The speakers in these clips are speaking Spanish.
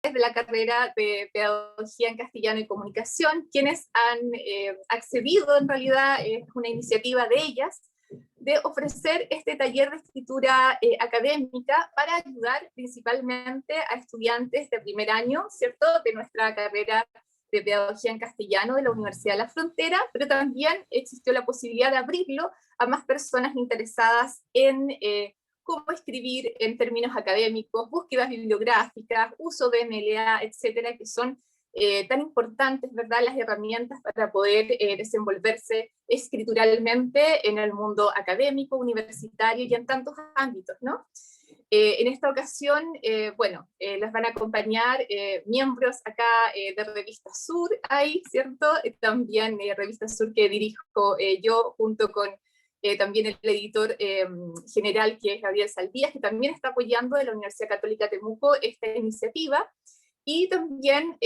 de la carrera de Pedagogía en Castellano y Comunicación, quienes han accedido, en realidad es una iniciativa de ellas, de ofrecer este taller de escritura académica para ayudar principalmente a estudiantes de primer año, ¿cierto?, de nuestra carrera de Pedagogía en Castellano de la Universidad de la Frontera, pero también existió la posibilidad de abrirlo a más personas interesadas en cómo escribir en términos académicos, búsquedas bibliográficas, uso de MLA, etcétera, que son tan importantes, ¿verdad?, las herramientas para poder desenvolverse escrituralmente en el mundo académico, universitario y en tantos ámbitos, ¿no? En esta ocasión, bueno, las van a acompañar miembros acá de Revista Sur, ahí, ¿cierto? También Revista Sur que dirijo yo junto con también el editor general, que es Gabriel Saldías, que también está apoyando de la Universidad Católica Temuco esta iniciativa, y también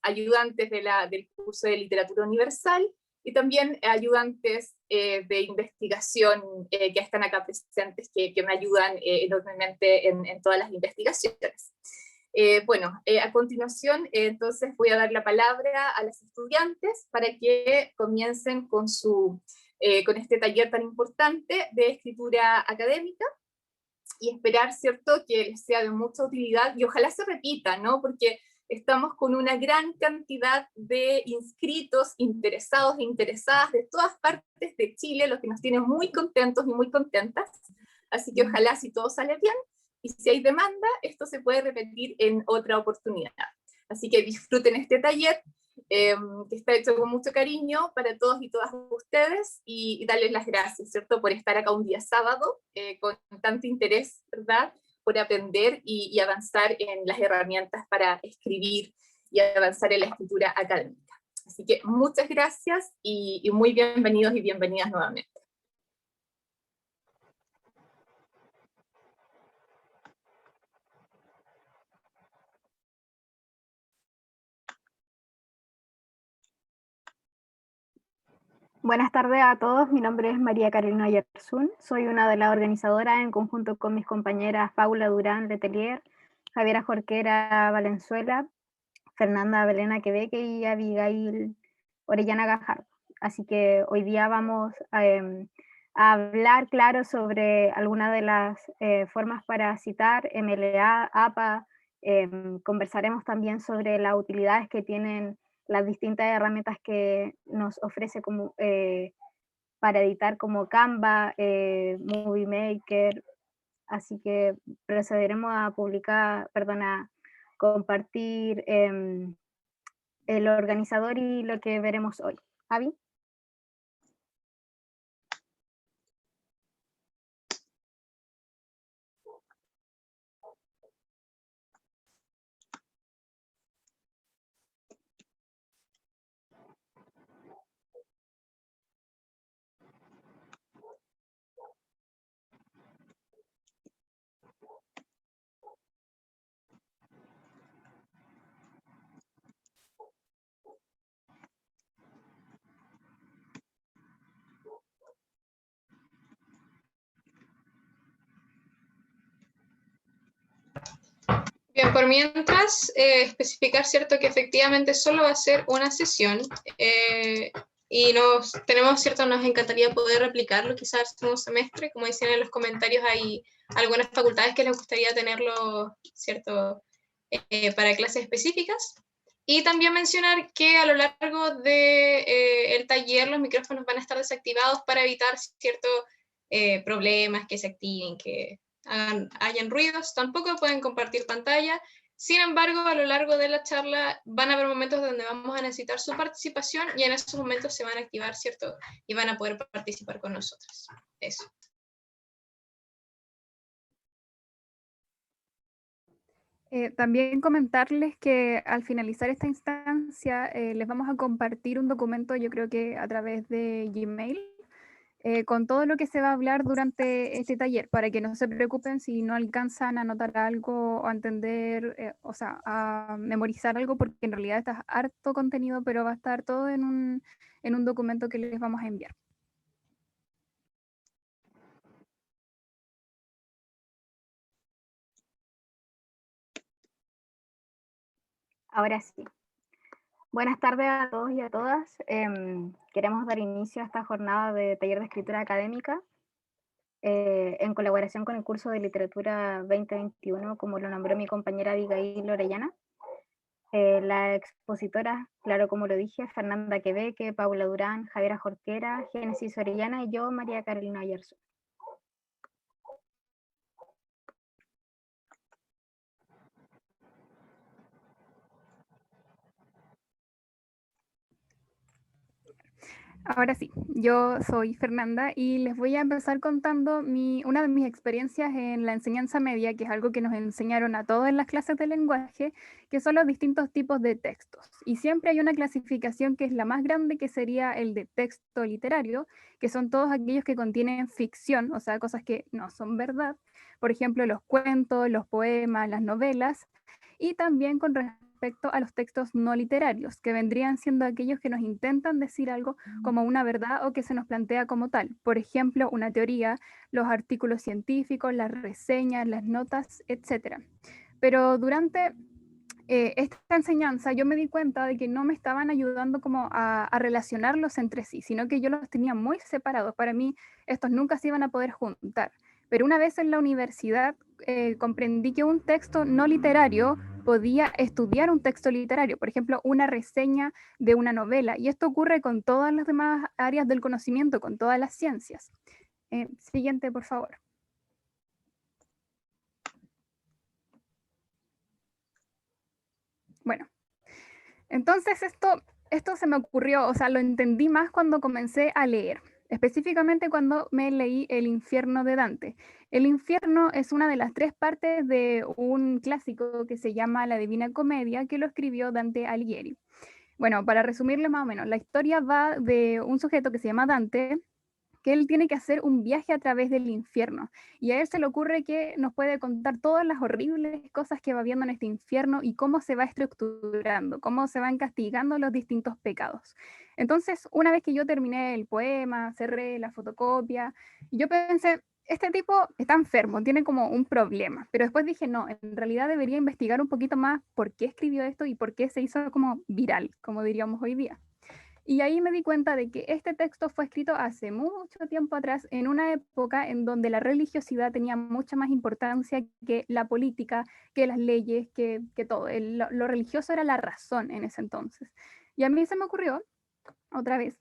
ayudantes del curso de Literatura Universal, y también ayudantes de investigación que están acá presentes, que me ayudan enormemente en todas las investigaciones. Bueno, a continuación, entonces voy a dar la palabra a las estudiantes para que comiencen con este taller tan importante de escritura académica, y esperar, ¿cierto?, que les sea de mucha utilidad, y ojalá se repita, ¿no?, porque estamos con una gran cantidad de inscritos, interesados e interesadas de todas partes de Chile, lo que nos tiene muy contentos y muy contentas, así que ojalá, si todo sale bien, y si hay demanda, esto se puede repetir en otra oportunidad. Así que disfruten este taller, que está hecho con mucho cariño para todos y todas ustedes, y darles las gracias, ¿cierto?, por estar acá un día sábado, con tanto interés, ¿verdad?, por aprender y avanzar en las herramientas para escribir y avanzar en la escritura académica. Así que muchas gracias y muy bienvenidos y bienvenidas nuevamente. Buenas tardes a todos, mi nombre es María Carolina Yersun, soy una de las organizadoras en conjunto con mis compañeras Paula Durán Letelier, Javiera Jorquera Valenzuela, Fernanda Belena Queveque y Abigail Orellana Gajardo. Así que hoy día vamos a hablar, claro, sobre algunas de las formas para citar MLA, APA, conversaremos también sobre las utilidades que tienen las distintas herramientas que nos ofrece como, para editar, como Canva, Movie Maker, así que procederemos a publicar, perdón, a compartir el organizador y lo que veremos hoy. ¿Avi? Bien, por mientras, especificar, ¿cierto?, que efectivamente solo va a ser una sesión, y tenemos, ¿cierto?, nos encantaría poder replicarlo quizás el segundo semestre. Como dicen en los comentarios, hay algunas facultades que les gustaría tenerlo, ¿cierto?, para clases específicas. Y también mencionar que a lo largo del taller los micrófonos van a estar desactivados para evitar ciertos problemas que se activen, que hayan ruidos. Tampoco pueden compartir pantalla. Sin embargo, a lo largo de la charla van a haber momentos donde vamos a necesitar su participación, y en esos momentos se van a activar, ¿cierto?, y van a poder participar con nosotros. Eso. También comentarles que al finalizar esta instancia les vamos a compartir un documento, yo creo que a través de Gmail, con todo lo que se va a hablar durante este taller, para que no se preocupen si no alcanzan a anotar algo o a entender, o sea, a memorizar algo, porque en realidad está harto contenido, pero va a estar todo en un documento que les vamos a enviar. Ahora sí. Buenas tardes a todos y a todas. Queremos dar inicio a esta jornada de taller de escritura académica en colaboración con el curso de literatura 2021, como lo nombró mi compañera Abigail Orellana. La expositora, claro, como lo dije, Fernanda Queveque, Paula Durán, Javiera Jorquera, Génesis Orellana y yo, María Carolina Ayerzo. Ahora sí, yo soy Fernanda y les voy a empezar contando una de mis experiencias en la enseñanza media, que es algo que nos enseñaron a todos en las clases de lenguaje, que son los distintos tipos de textos. Y siempre hay una clasificación que es la más grande, que sería el de texto literario, que son todos aquellos que contienen ficción, o sea, cosas que no son verdad. Por ejemplo, los cuentos, los poemas, las novelas, y también con respecto a los textos no literarios, que vendrían siendo aquellos que nos intentan decir algo como una verdad o que se nos plantea como tal. Por ejemplo, una teoría, los artículos científicos, las reseñas, las notas, etc. Pero durante esta enseñanza yo me di cuenta de que no me estaban ayudando como a relacionarlos entre sí, sino que yo los tenía muy separados. Para mí estos nunca se iban a poder juntar. Pero una vez en la universidad comprendí que un texto no literario podía estudiar un texto literario, por ejemplo, una reseña de una novela. Y esto ocurre con todas las demás áreas del conocimiento, con todas las ciencias. Siguiente, por favor. Bueno, entonces esto se me ocurrió, o sea, lo entendí más cuando comencé a leer, específicamente cuando me leí El infierno de Dante. El infierno es una de las tres partes de un clásico que se llama La Divina Comedia, que lo escribió Dante Alighieri. Bueno, para resumirle más o menos, la historia va de un sujeto que se llama Dante, que él tiene que hacer un viaje a través del infierno. Y a él se le ocurre que nos puede contar todas las horribles cosas que va viendo en este infierno y cómo se va estructurando, cómo se van castigando los distintos pecados. Entonces, una vez que yo terminé el poema, cerré la fotocopia, yo pensé, este tipo está enfermo, tiene como un problema. Pero después dije, no, en realidad debería investigar un poquito más por qué escribió esto y por qué se hizo como viral, como diríamos hoy día. Y ahí me di cuenta de que este texto fue escrito hace mucho tiempo atrás, en una época en donde la religiosidad tenía mucha más importancia que la política, que las leyes, que todo. Lo religioso era la razón en ese entonces. Y a mí se me ocurrió, otra vez,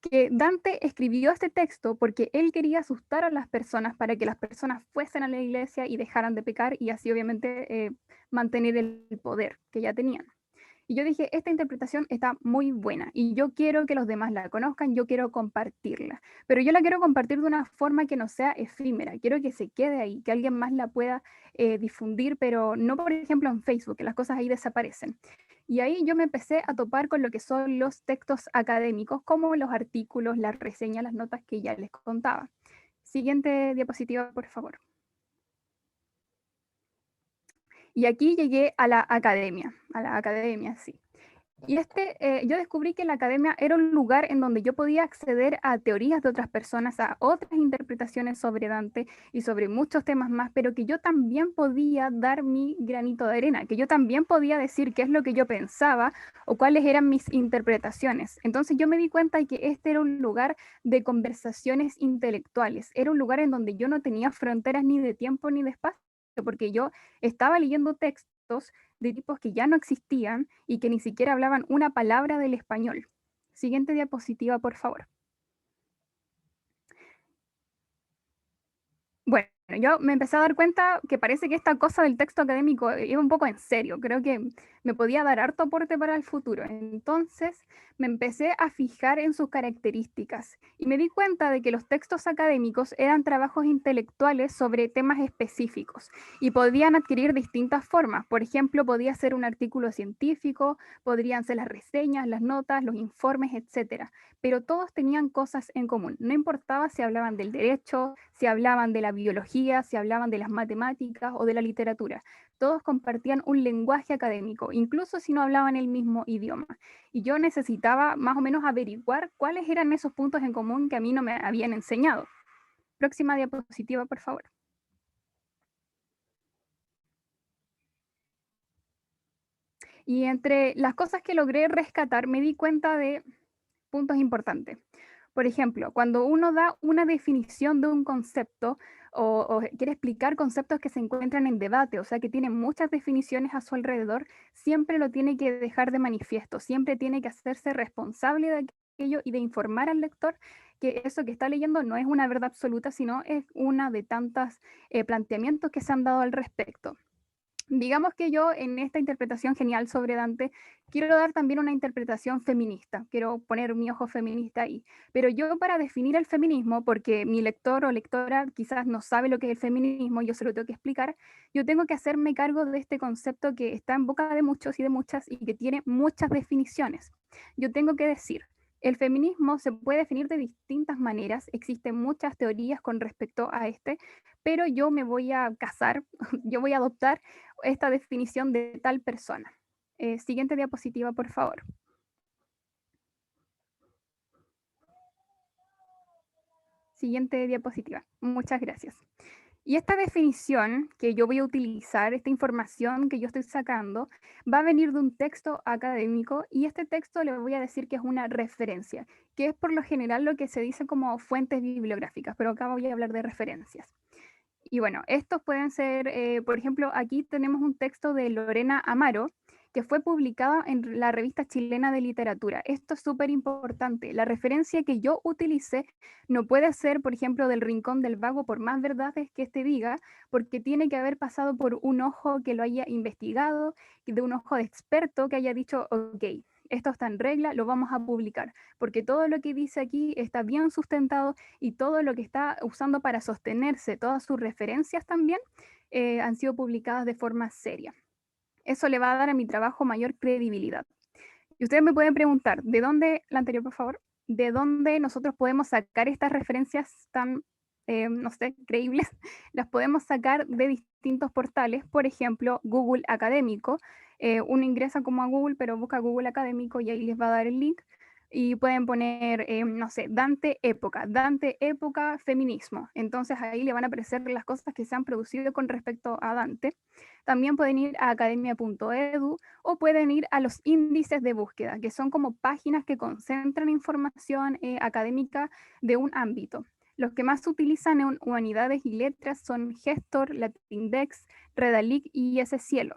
que Dante escribió este texto porque él quería asustar a las personas para que las personas fuesen a la iglesia y dejaran de pecar y así obviamente mantener el poder que ya tenían. Y yo dije, esta interpretación está muy buena y yo quiero que los demás la conozcan, yo quiero compartirla, pero yo la quiero compartir de una forma que no sea efímera, quiero que se quede ahí, que alguien más la pueda difundir, pero no, por ejemplo, en Facebook, que las cosas ahí desaparecen. Y ahí yo me empecé a topar con lo que son los textos académicos, como los artículos, las reseñas, las notas que ya les contaba. Siguiente diapositiva, por favor. Y aquí llegué a la academia, sí. Y yo descubrí que la academia era un lugar en donde yo podía acceder a teorías de otras personas, a otras interpretaciones sobre Dante y sobre muchos temas más, pero que yo también podía dar mi granito de arena, que yo también podía decir qué es lo que yo pensaba o cuáles eran mis interpretaciones. Entonces yo me di cuenta de que este era un lugar de conversaciones intelectuales, era un lugar en donde yo no tenía fronteras ni de tiempo ni de espacio, porque yo estaba leyendo textos de tipos que ya no existían y que ni siquiera hablaban una palabra del español. Siguiente diapositiva, por favor. Bueno, yo me empecé a dar cuenta que parece que esta cosa del texto académico iba un poco en serio. Creo que me podía dar harto aporte para el futuro. Entonces me empecé a fijar en sus características y me di cuenta de que los textos académicos eran trabajos intelectuales sobre temas específicos y podían adquirir distintas formas. Por ejemplo, podía ser un artículo científico, podrían ser las reseñas, las notas, los informes, etcétera. Pero todos tenían cosas en común. No importaba si hablaban del derecho, si hablaban de la biología, si hablaban de las matemáticas o de la literatura. Todos compartían un lenguaje académico, incluso si no hablaban el mismo idioma. Y yo necesitaba más o menos averiguar cuáles eran esos puntos en común que a mí no me habían enseñado. Próxima diapositiva, por favor. Y entre las cosas que logré rescatar, me di cuenta de puntos importantes. Por ejemplo, cuando uno da una definición de un concepto o quiere explicar conceptos que se encuentran en debate, o sea, que tienen muchas definiciones a su alrededor, siempre lo tiene que dejar de manifiesto, siempre tiene que hacerse responsable de aquello y de informar al lector que eso que está leyendo no es una verdad absoluta, sino es una de tantos planteamientos que se han dado al respecto. Digamos que yo en esta interpretación genial sobre Dante quiero dar también una interpretación feminista, quiero poner mi ojo feminista ahí, pero yo para definir el feminismo, porque mi lector o lectora quizás no sabe lo que es el feminismo, yo se lo tengo que explicar, yo tengo que hacerme cargo de este concepto que está en boca de muchos y de muchas y que tiene muchas definiciones. Yo tengo que decir, el feminismo se puede definir de distintas maneras, existen muchas teorías con respecto a este, pero yo me voy a casar, yo voy a adoptar esta definición de tal persona. Siguiente diapositiva, por favor. Siguiente diapositiva. Muchas gracias. Y esta definición que yo voy a utilizar, esta información que yo estoy sacando, va a venir de un texto académico y este texto le voy a decir que es una referencia, que es por lo general lo que se dice como fuentes bibliográficas, pero acá voy a hablar de referencias. Y bueno, estos pueden ser, por ejemplo, aquí tenemos un texto de Lorena Amaro, que fue publicado en la revista chilena de literatura. Esto es súper importante. La referencia que yo utilicé no puede ser, por ejemplo, del Rincón del Vago, por más verdades que este diga, porque tiene que haber pasado por un ojo que lo haya investigado, de un ojo de experto que haya dicho, ok, esto está en regla, lo vamos a publicar, porque todo lo que dice aquí está bien sustentado y todo lo que está usando para sostenerse, todas sus referencias también, han sido publicadas de forma seria. Eso le va a dar a mi trabajo mayor credibilidad. Y ustedes me pueden preguntar, ¿de dónde, la anterior por favor, de dónde nosotros podemos sacar estas referencias tan, no sé, creíbles? Las podemos sacar de distintos portales, por ejemplo, Google Académico. Uno ingresa como a Google, pero busca Google Académico y ahí les va a dar el link. Y pueden poner, no sé, Dante época, feminismo. Entonces ahí le van a aparecer las cosas que se han producido con respecto a Dante. También pueden ir a academia.edu o pueden ir a los índices de búsqueda, que son como páginas que concentran información académica de un ámbito. Los que más se utilizan en humanidades y letras son Gestor, Latindex, Redalic y ese cielo.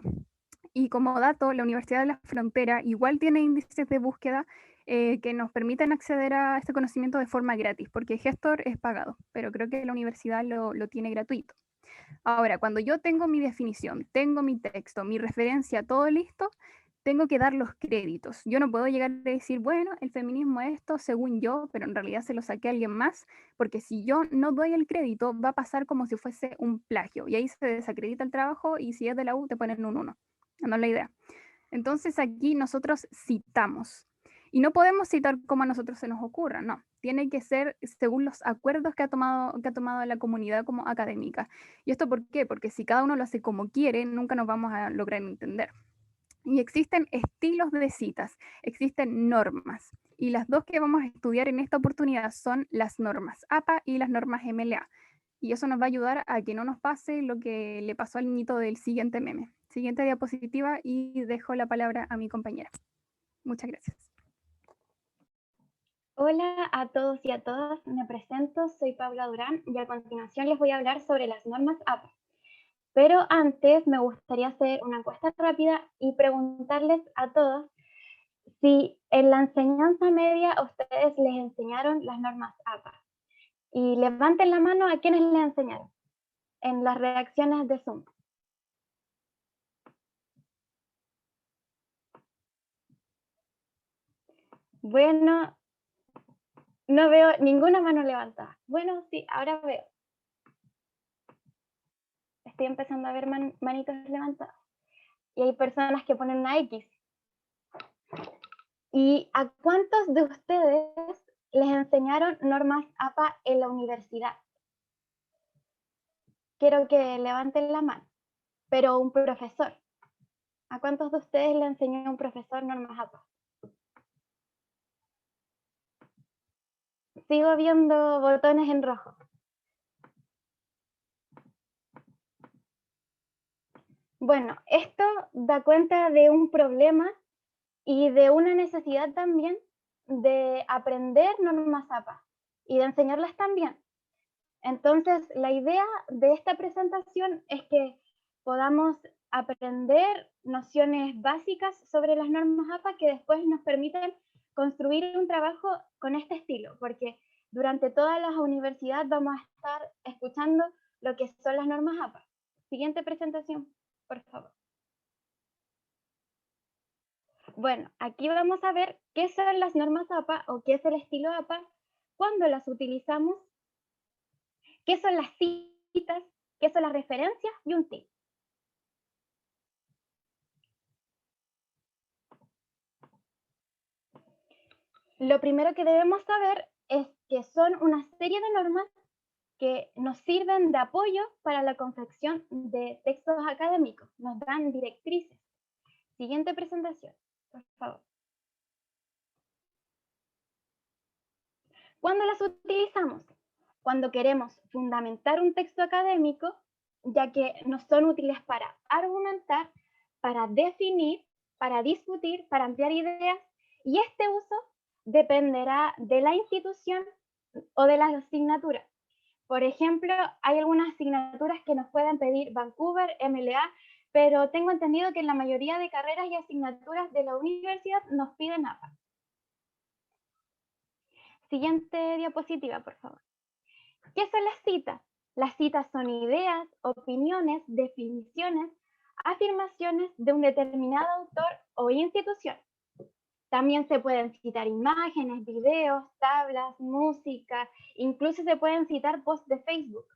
Y como dato, la Universidad de la Frontera igual tiene índices de búsqueda que nos permiten acceder a este conocimiento de forma gratis, porque Gestor es pagado, pero creo que la universidad lo tiene gratuito. Ahora, cuando yo tengo mi definición, tengo mi texto, mi referencia, todo listo, tengo que dar los créditos. Yo no puedo llegar a decir, bueno, el feminismo es esto según yo, pero en realidad se lo saqué a alguien más, porque si yo no doy el crédito, va a pasar como si fuese un plagio, y ahí se desacredita el trabajo, y si es de la U, te ponen un 1. No es la idea. Entonces aquí nosotros citamos. Y no podemos citar como a nosotros se nos ocurra, no. Tiene que ser según los acuerdos que ha tomado la comunidad como académica. ¿Y esto por qué? Porque si cada uno lo hace como quiere, nunca nos vamos a lograr entender. Y existen estilos de citas, existen normas. Y las dos que vamos a estudiar en esta oportunidad son las normas APA y las normas MLA. Y eso nos va a ayudar a que no nos pase lo que le pasó al niñito del siguiente meme. Siguiente diapositiva y dejo la palabra a mi compañera. Muchas gracias. Hola a todos y a todas, me presento, soy Paula Durán y a continuación les voy a hablar sobre las normas APA. Pero antes me gustaría hacer una encuesta rápida y preguntarles a todos si en la enseñanza media a ustedes les enseñaron las normas APA. Y levanten la mano a quienes les enseñaron en las reacciones de Zoom. Bueno, no veo ninguna mano levantada. Bueno, sí, ahora veo. Estoy empezando a ver manitos levantadas. Y hay personas que ponen una X. ¿Y a cuántos de ustedes les enseñaron normas APA en la universidad? Quiero que levanten la mano, pero un profesor. ¿A cuántos de ustedes le enseñó un profesor normas APA? Sigo viendo botones en rojo. Bueno, esto da cuenta de un problema y de una necesidad también de aprender normas APA y de enseñarlas también. Entonces, la idea de esta presentación es que podamos aprender nociones básicas sobre las normas APA que después nos permiten construir un trabajo con este estilo, porque durante toda la universidad vamos a estar escuchando lo que son las normas APA. Siguiente presentación, por favor. Bueno, aquí vamos a ver qué son las normas APA o qué es el estilo APA, cuándo las utilizamos, qué son las citas, qué son las referencias y un tip. Lo primero que debemos saber es que son una serie de normas que nos sirven de apoyo para la confección de textos académicos, nos dan directrices. Siguiente presentación, por favor. ¿Cuándo las utilizamos? Cuando queremos fundamentar un texto académico, ya que nos son útiles para argumentar, para definir, para discutir, para ampliar ideas, y este uso dependerá de la institución o de la asignatura. Por ejemplo, hay algunas asignaturas que nos pueden pedir Vancouver, MLA, pero tengo entendido que en la mayoría de carreras y asignaturas de la universidad nos piden APA. Siguiente diapositiva, por favor. ¿Qué son las citas? Las citas son ideas, opiniones, definiciones, afirmaciones de un determinado autor o institución. También se pueden citar imágenes, videos, tablas, música, incluso se pueden citar posts de Facebook.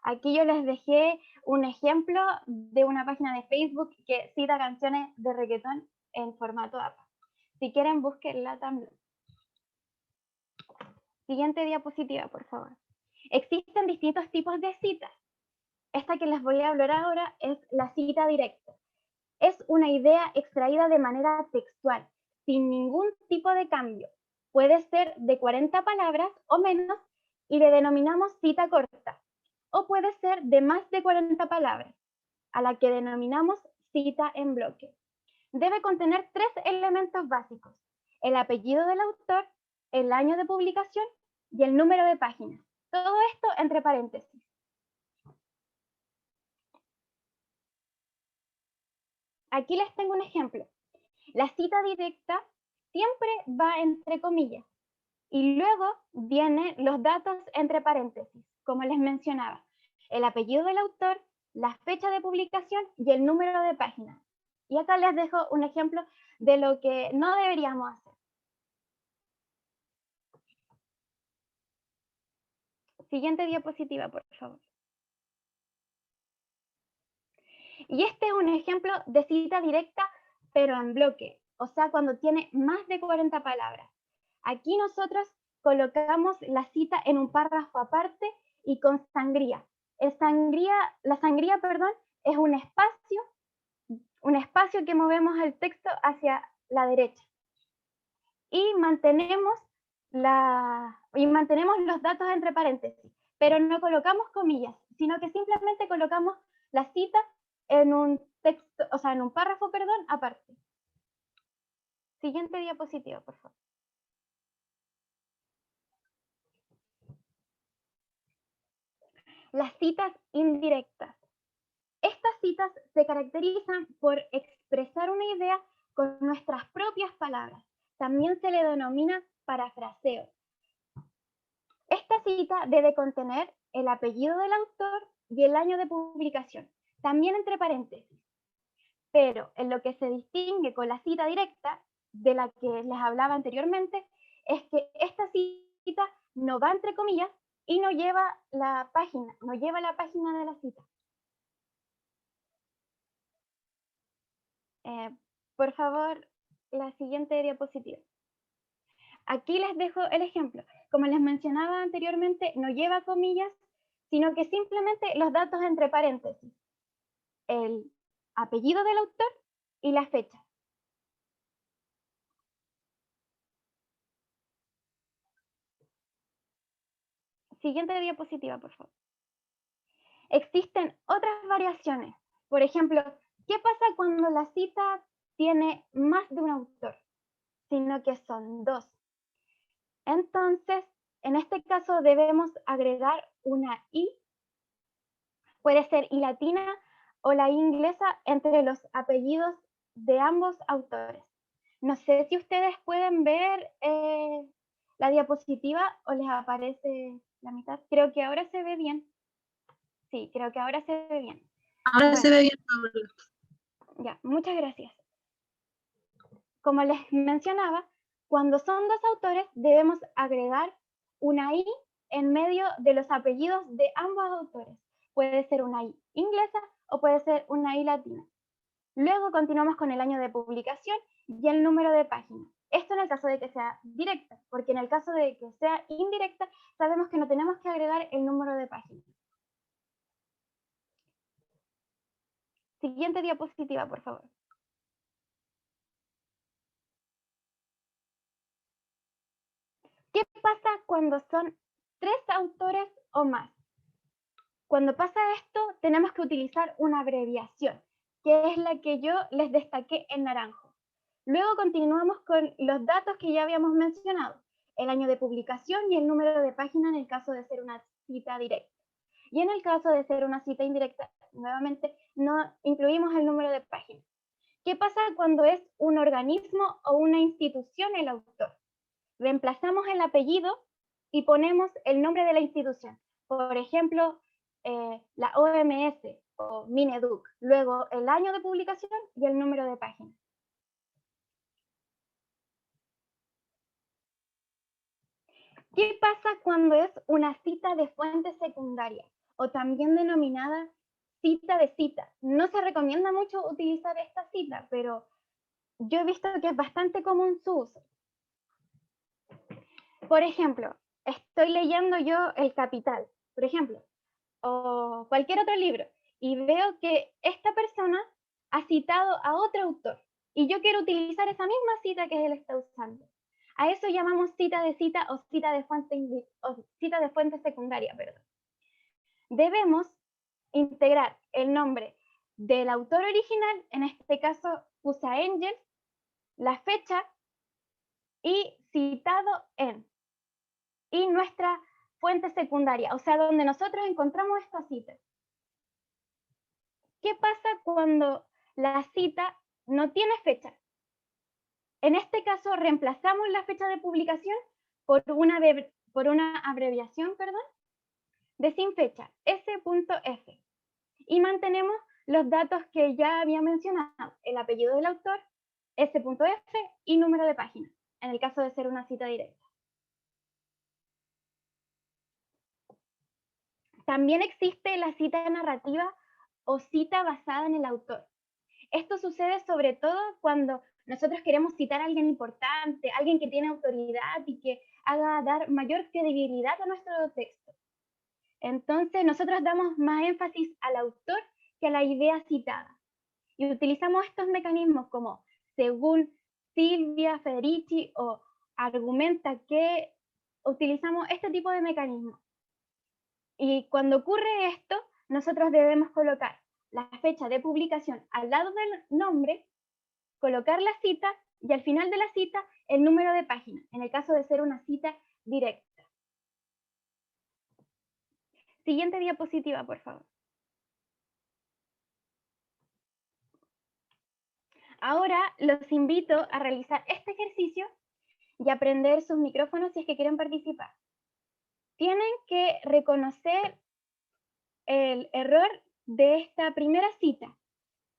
Aquí yo les dejé un ejemplo de una página de Facebook que cita canciones de reggaetón en formato APA. Si quieren, búsquenla también. Siguiente diapositiva, por favor. Existen distintos tipos de citas. Esta que les voy a hablar ahora es la cita directa. Es una idea extraída de manera textual, sin ningún tipo de cambio. Puede ser de 40 palabras o menos y le denominamos cita corta. O puede ser de más de 40 palabras, a la que denominamos cita en bloque. Debe contener 3 elementos básicos: el apellido del autor, el año de publicación y el número de páginas. Todo esto entre paréntesis. Aquí les tengo un ejemplo. La cita directa siempre va entre comillas y luego vienen los datos entre paréntesis, como les mencionaba, el apellido del autor, la fecha de publicación y el número de páginas. Y acá les dejo un ejemplo de lo que no deberíamos hacer. Siguiente diapositiva, por favor. Y este es un ejemplo de cita directa, pero en bloque, o sea, cuando tiene más de 40 palabras. Aquí nosotros colocamos la cita en un párrafo aparte y con sangría. La sangría, es un espacio que movemos el texto hacia la derecha. Y mantenemos los datos entre paréntesis, pero no colocamos comillas, sino que simplemente colocamos la cita en un texto, o sea, en un párrafo, aparte. Siguiente diapositiva, por favor. Las citas indirectas. Estas citas se caracterizan por expresar una idea con nuestras propias palabras. También se le denomina parafraseo. Esta cita debe contener el apellido del autor y el año de publicación, también entre paréntesis. Pero en lo que se distingue con la cita directa, de la que les hablaba anteriormente, es que esta cita no va entre comillas y no lleva la página de la cita. Por favor, la siguiente diapositiva. Aquí les dejo el ejemplo. Como les mencionaba anteriormente, no lleva comillas, sino que simplemente los datos entre paréntesis, el apellido del autor y la fecha. Siguiente diapositiva, por favor. Existen otras variaciones. Por ejemplo, ¿Qué pasa cuando la cita tiene más de un autor, sino que son dos? Entonces, en este caso debemos agregar una I, puede ser I latina o la I inglesa entre los apellidos de ambos autores. No sé si ustedes pueden ver la diapositiva o les aparece la mitad. Creo que ahora se ve bien. Sí, creo que ahora se ve bien. Ahora Bueno, se ve bien, Paula. ya, muchas gracias. Como les mencionaba, cuando son dos autores debemos agregar una I en medio de los apellidos de ambos autores. Puede ser una I inglesa o puede ser una I latina. Luego continuamos con el año de publicación y el número de página. Esto en el caso de que sea directa, porque en el caso de que sea indirecta, sabemos que no tenemos que agregar el número de página. Siguiente diapositiva, por favor. ¿Qué pasa cuando son 3 autores o más? Cuando pasa esto, tenemos que utilizar una abreviación, que es la que yo les destaqué en naranjo. Luego continuamos con los datos que ya habíamos mencionado, el año de publicación y el número de página en el caso de ser una cita directa. Y en el caso de ser una cita indirecta, nuevamente no incluimos el número de página. ¿Qué pasa cuando es un organismo o una institución el autor? Reemplazamos el apellido y ponemos el nombre de la institución. Por ejemplo, la OMS o Mineduc, luego el año de publicación y el número de página. ¿Qué pasa cuando es una cita de fuente secundaria o también denominada cita de cita? No se recomienda mucho utilizar esta cita, pero yo he visto que es bastante común su uso. Por ejemplo, estoy leyendo yo El Capital, por ejemplo, o cualquier otro libro, y veo que esta persona ha citado a otro autor, y yo quiero utilizar esa misma cita que él está usando. A eso llamamos cita o cita de fuente secundaria, perdón. Debemos integrar el nombre del autor original, en este caso USA Angel, la fecha y citado en, y nuestra fuente secundaria, o sea, donde nosotros encontramos esta cita. ¿Qué pasa cuando la cita no tiene fecha? En este caso, reemplazamos la fecha de publicación por una abreviación, de sin fecha, S.F. Y mantenemos los datos que ya había mencionado, el apellido del autor, S.F y número de página, en el caso de ser una cita directa. También existe la cita narrativa o cita basada en el autor. Esto sucede sobre todo cuando nosotros queremos citar a alguien importante, alguien que tiene autoridad y que haga dar mayor credibilidad a nuestro texto. Entonces nosotros damos más énfasis al autor que a la idea citada. Y utilizamos estos mecanismos como según Silvia Federici o argumenta que, utilizamos este tipo de mecanismos. Y cuando ocurre esto, nosotros debemos colocar la fecha de publicación al lado del nombre, colocar la cita y al final de la cita el número de página, en el caso de ser una cita directa. Siguiente diapositiva, por favor. Ahora los invito a realizar este ejercicio y aprender sus micrófonos si es que quieren participar. Tienen que reconocer el error de esta primera cita,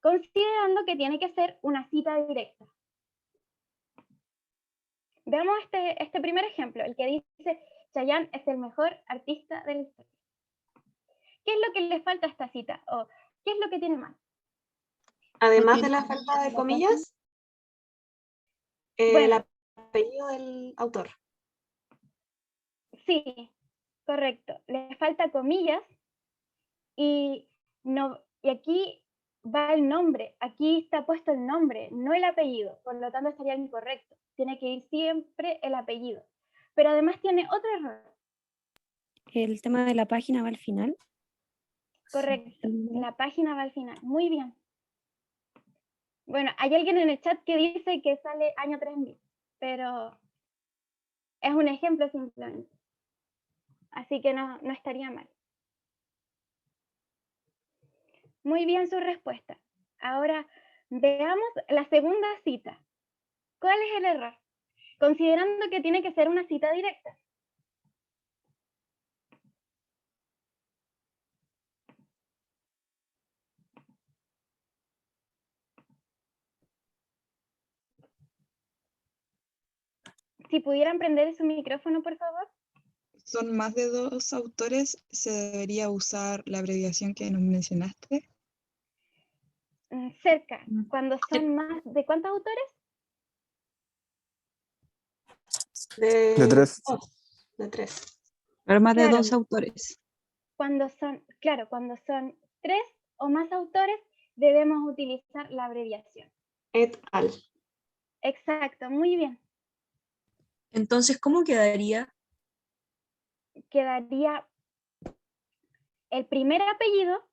considerando que tiene que ser una cita directa. Veamos este primer ejemplo, el que dice Chayanne es el mejor artista de la historia. ¿Qué es lo que le falta a esta cita? ¿O qué es lo que tiene mal? Además de la falta de comillas, Bueno, el apellido del autor. Sí, correcto. Le falta comillas y aquí va el nombre. Aquí está puesto el nombre, no el apellido. Por lo tanto, estaría incorrecto. Tiene que ir siempre el apellido. Pero además tiene otro error. El tema de la página va al final. Correcto. La página va al final. Muy bien. Bueno, hay alguien en el chat que dice que sale año 3000, pero es un ejemplo simplemente. Así que no estaría mal. Muy bien su respuesta. Ahora veamos la segunda cita. ¿Cuál es el error? Considerando que tiene que ser una cita directa. Si pudieran prender su micrófono, por favor. Son más de 2 autores, se debería usar la abreviación que nos mencionaste. Cerca. Cuando son más de ¿cuántos autores? De 3. De 3. Pero más de Claro. 2 autores. Cuando son 3 o más autores, debemos utilizar la abreviación. Et al. Exacto, muy bien. Entonces, ¿cómo quedaría? Quedaría el primer apellido,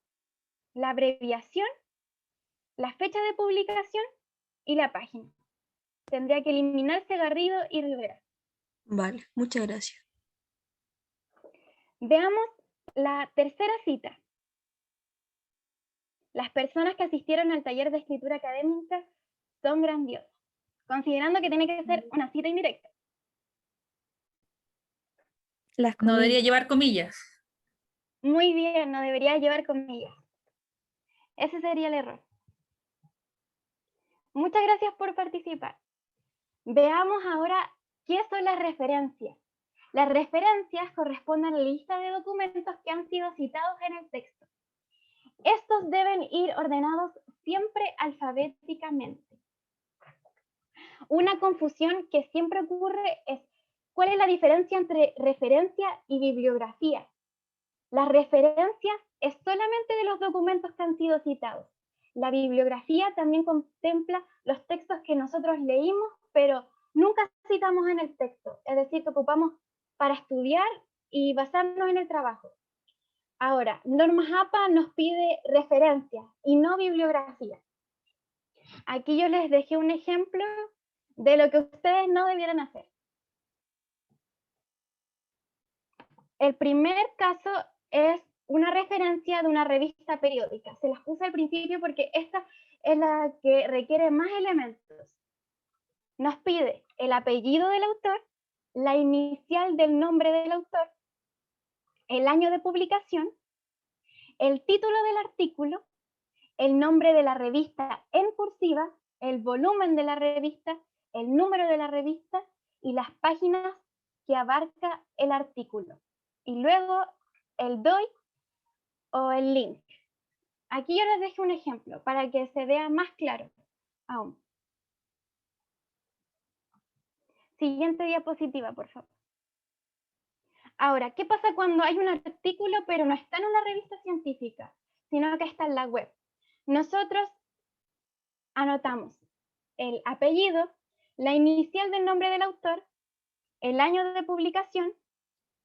la abreviación, la fecha de publicación y la página. Tendría que eliminarse Garrido y Rivera. Vale, muchas gracias. Veamos la tercera cita. Las personas que asistieron al taller de escritura académica son grandiosas, considerando que tiene que ser una cita indirecta. Las No debería comillas. llevar comillas. Muy bien, no debería llevar comillas. Ese sería el error. Muchas gracias por participar. Veamos ahora qué son las referencias. Las referencias corresponden a la lista de documentos que han sido citados en el texto. Estos deben ir ordenados siempre alfabéticamente. Una confusión que siempre ocurre es ¿cuál es la diferencia entre referencia y bibliografía? La referencia es solamente de los documentos que han sido citados. La bibliografía también contempla los textos que nosotros leímos, pero nunca citamos en el texto, es decir, que ocupamos para estudiar y basarnos en el trabajo. Ahora, Normas APA nos pide referencia y no bibliografía. Aquí yo les dejé un ejemplo de lo que ustedes no debieran hacer. El primer caso es una referencia de una revista periódica. Se las puse al principio porque esta es la que requiere más elementos. Nos pide el apellido del autor, la inicial del nombre del autor, el año de publicación, el título del artículo, el nombre de la revista en cursiva, el volumen de la revista, el número de la revista y las páginas que abarca el artículo. Y luego el DOI o el link. Aquí yo les dejé un ejemplo para que se vea más claro aún. Siguiente diapositiva, por favor. Ahora, ¿qué pasa cuando hay un artículo pero no está en una revista científica, sino que está en la web? Nosotros anotamos el apellido, la inicial del nombre del autor, el año de publicación,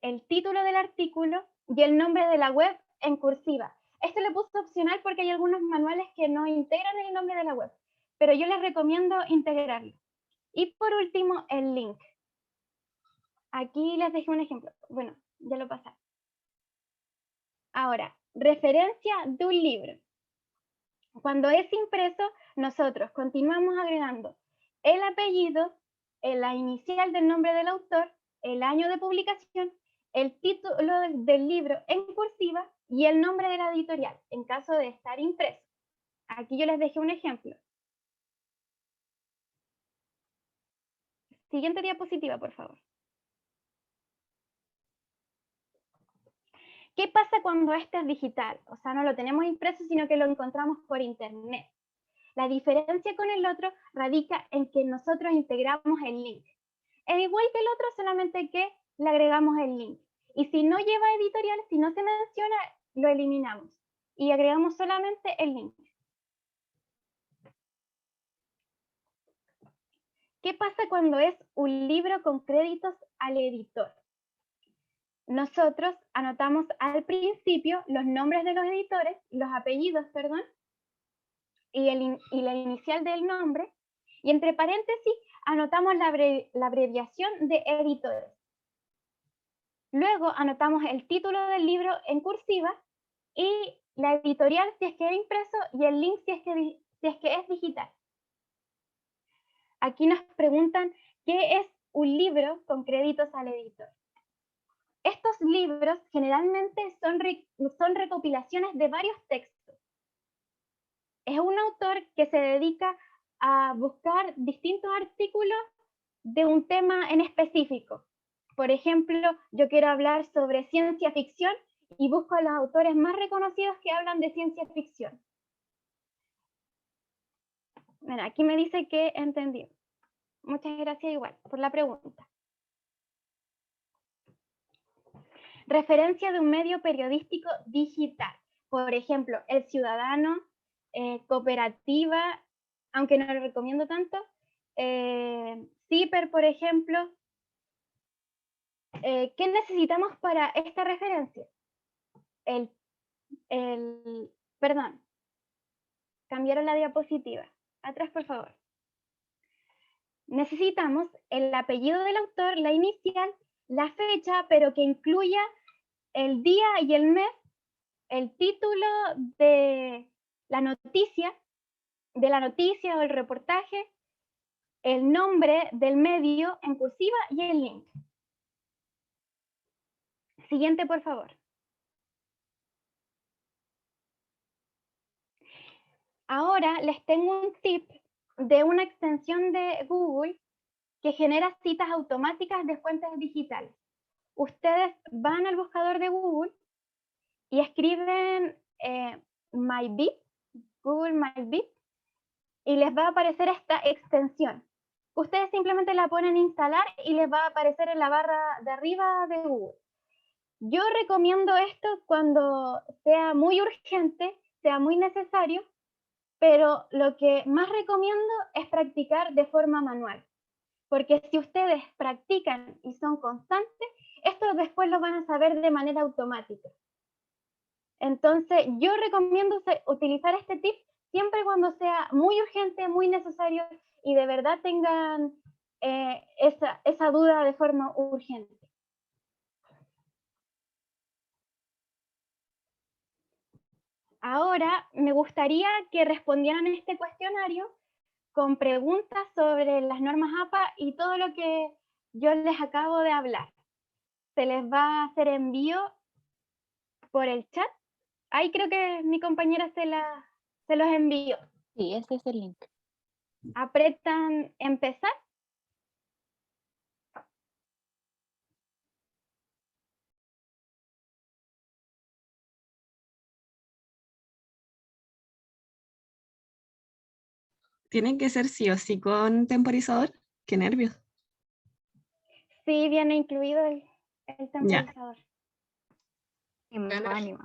el título del artículo y el nombre de la web en cursiva. Esto le puse opcional porque hay algunos manuales que no integran el nombre de la web, pero yo les recomiendo integrarlo. Y por último, el link. Aquí les dejé un ejemplo. Bueno, ya lo pasé. Ahora, referencia de un libro. Cuando es impreso, nosotros continuamos agregando el apellido, la inicial del nombre del autor, el año de publicación, el título del libro en cursiva y el nombre de la editorial, en caso de estar impreso. Aquí yo les dejé un ejemplo. Siguiente diapositiva, por favor. ¿Qué pasa cuando este es digital? O sea, no lo tenemos impreso, sino que lo encontramos por internet. La diferencia con el otro radica en que nosotros integramos el link. Es igual que el otro, solamente que le agregamos el link. Y si no lleva editorial, si no se menciona, lo eliminamos. Y agregamos solamente el link. ¿Qué pasa cuando es un libro con créditos al editor? Nosotros anotamos al principio los nombres de los editores, los apellidos, perdón, y la inicial del nombre, y entre paréntesis anotamos la abreviación de editores. Luego anotamos el título del libro en cursiva y la editorial si es que es impreso y el link si es que es digital. Aquí nos preguntan qué es un libro con créditos al editor. Estos libros generalmente son recopilaciones de varios textos. Es un autor que se dedica a buscar distintos artículos de un tema en específico. Por ejemplo, yo quiero hablar sobre ciencia ficción y busco a los autores más reconocidos que hablan de ciencia ficción. Bueno, aquí me dice que entendí. Muchas gracias igual por la pregunta. Referencia de un medio periodístico digital. Por ejemplo, El Ciudadano, Cooperativa, aunque no lo recomiendo tanto, CIPER, por ejemplo. ¿Qué necesitamos para esta referencia? Perdón, cambiaron la diapositiva. Atrás, por favor. Necesitamos el apellido del autor, la inicial, la fecha, pero que incluya el día y el mes, el título de la noticia o el reportaje, el nombre del medio en cursiva y el link. Siguiente, por favor. Ahora les tengo un tip de una extensión de Google que genera citas automáticas de fuentes digitales. Ustedes van al buscador de Google y escriben MyBeat, Google MyBeat, y les va a aparecer esta extensión. Ustedes simplemente la ponen a instalar y les va a aparecer en la barra de arriba de Google. Yo recomiendo esto cuando sea muy urgente, sea muy necesario, pero lo que más recomiendo es practicar de forma manual. Porque si ustedes practican y son constantes, esto después lo van a saber de manera automática. Entonces, yo recomiendo utilizar este tip siempre cuando sea muy urgente, muy necesario y de verdad tengan esa duda de forma urgente. Ahora, me gustaría que respondieran este cuestionario con preguntas sobre las normas APA y todo lo que yo les acabo de hablar. Se les va a hacer envío por el chat. Ahí creo que mi compañera se los envió. Sí, ese es el link. Apretan empezar. ¿Tiene que ser sí o sí con temporizador? Qué nervios. Sí, viene incluido el temporizador. Ánimo.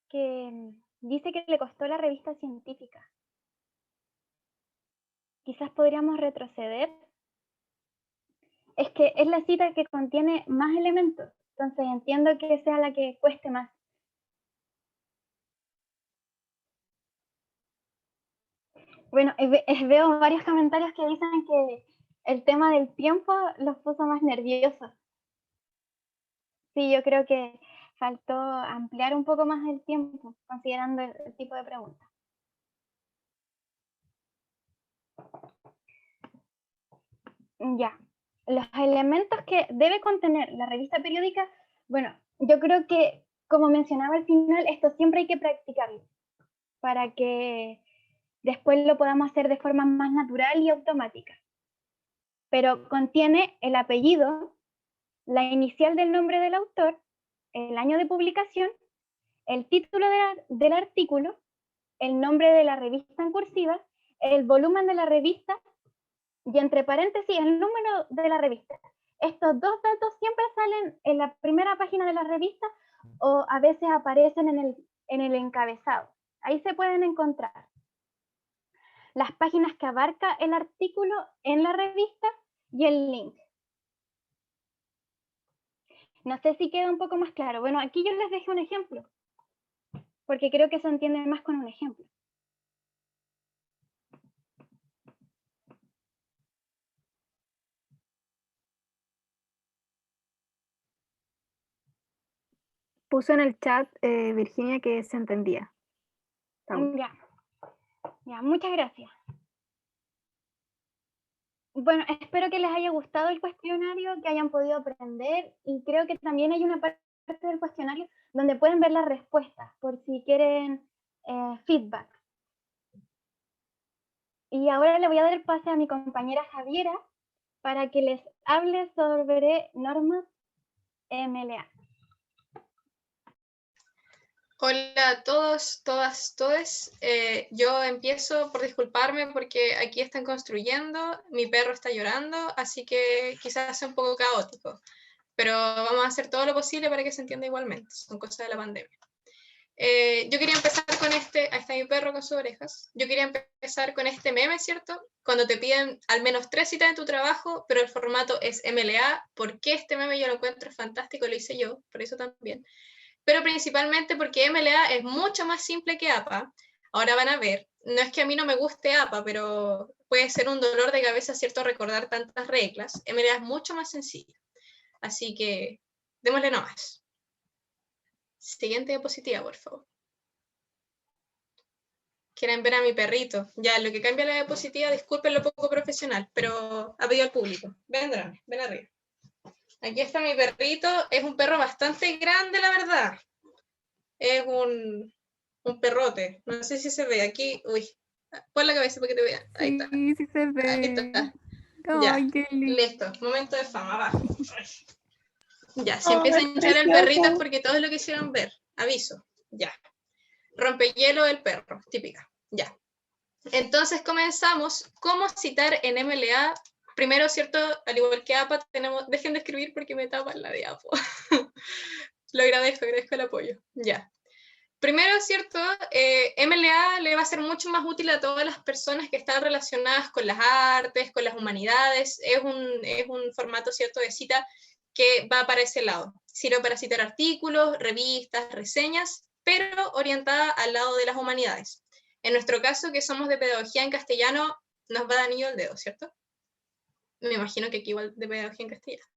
Que dice que le costó la revista científica. Quizás podríamos retroceder. Es que es la cita que contiene más elementos, entonces entiendo que sea la que cueste más. Bueno, veo varios comentarios que dicen que el tema del tiempo los puso más nerviosos. Sí, yo creo que faltó ampliar un poco más el tiempo, considerando el tipo de pregunta. Ya. Los elementos que debe contener la revista periódica, bueno, yo creo que, como mencionaba al final, esto siempre hay que practicarlo para que después lo podamos hacer de forma más natural y automática. Pero contiene el apellido, la inicial del nombre del autor, el año de publicación, el título del artículo, el nombre de la revista en cursiva, el volumen de la revista y entre paréntesis el número de la revista. Estos dos datos siempre salen en la primera página de la revista o a veces aparecen en el encabezado. Ahí se pueden encontrar las páginas que abarca el artículo en la revista y el link. No sé si queda un poco más claro. Bueno, aquí yo les dejé un ejemplo, porque creo que se entiende más con un ejemplo. Puso en el chat Virginia que se entendía. Ya, muchas gracias. Bueno, espero que les haya gustado el cuestionario, que hayan podido aprender y creo que también hay una parte del cuestionario donde pueden ver las respuestas por si quieren feedback. Y ahora le voy a dar el pase a mi compañera Javiera para que les hable sobre normas MLA. Hola a todos, todas, todes. Yo empiezo por disculparme porque aquí están construyendo, mi perro está llorando, así que quizás sea un poco caótico, pero vamos a hacer todo lo posible para que se entienda igualmente, son cosas de la pandemia. Yo quería empezar con ahí está mi perro con sus orejas, yo quería empezar con este meme, ¿cierto? Cuando te piden al menos 3 citas en tu trabajo, pero el formato es MLA, ¿por qué este meme yo lo encuentro fantástico? Lo hice yo, por eso también. Pero principalmente porque MLA es mucho más simple que APA. Ahora van a ver, no es que a mí no me guste APA, pero puede ser un dolor de cabeza, ¿cierto?, recordar tantas reglas. MLA es mucho más sencillo. Así que démosle nomás. Siguiente diapositiva, por favor. Quieren ver a mi perrito. Ya, lo que cambia la diapositiva, disculpen lo poco profesional, pero ha pedido al público. Ven arriba. Aquí está mi perrito, es un perro bastante grande, la verdad. Es un perrote, no sé si se ve aquí, uy, pon la cabeza para que te vean, ahí está. Sí, sí se ve. Ahí está. Ay, Ya, qué lindo. listo, momento de fama, abajo. Ya, si empieza a hinchar el perrito es porque todo es lo que hicieron ver, aviso, ya. Rompehielo del perro, típica, ya. Entonces comenzamos, ¿cómo citar en MLA? Primero, ¿cierto? Al igual que APA, dejen de escribir porque me tapan la diapo. Lo agradezco el apoyo, ya. Primero, ¿cierto? MLA le va a ser mucho más útil a todas las personas que están relacionadas con las artes, con las humanidades. Es un formato, ¿cierto?, de cita que va para ese lado. Sirve para citar artículos, revistas, reseñas, pero orientada al lado de las humanidades. En nuestro caso, que somos de pedagogía en castellano, nos va de anillo el dedo, ¿cierto? Me imagino que aquí igual de pedagogía en castellano.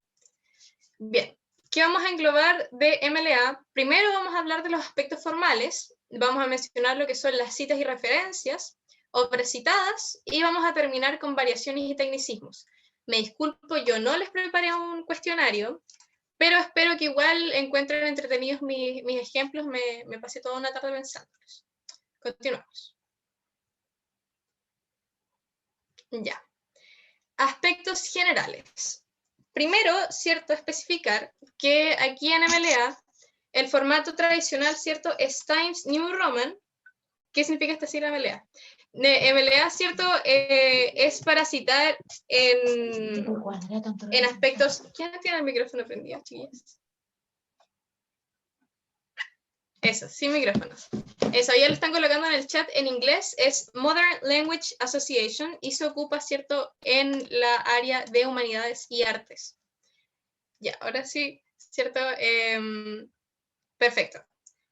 Bien. ¿Qué vamos a englobar de MLA? Primero vamos a hablar de los aspectos formales, vamos a mencionar lo que son las citas y referencias, obras citadas, y vamos a terminar con variaciones y tecnicismos. Me disculpo, yo no les preparé un cuestionario, pero espero que igual encuentren entretenidos mis ejemplos, me pasé toda una tarde pensándolos. Continuamos. Ya. Aspectos generales. Primero, ¿cierto?, especificar que aquí en MLA el formato tradicional, ¿cierto?, es Times New Roman. ¿Qué significa esta sigla MLA? MLA, ¿cierto?, es para citar en aspectos... ¿Quién tiene el micrófono prendido, chiquillas? Eso, sin micrófonos. Eso, ya lo están colocando en el chat en inglés, es Modern Language Association y se ocupa, ¿cierto?, en la área de humanidades y artes. Ya, ahora sí, ¿cierto? Perfecto.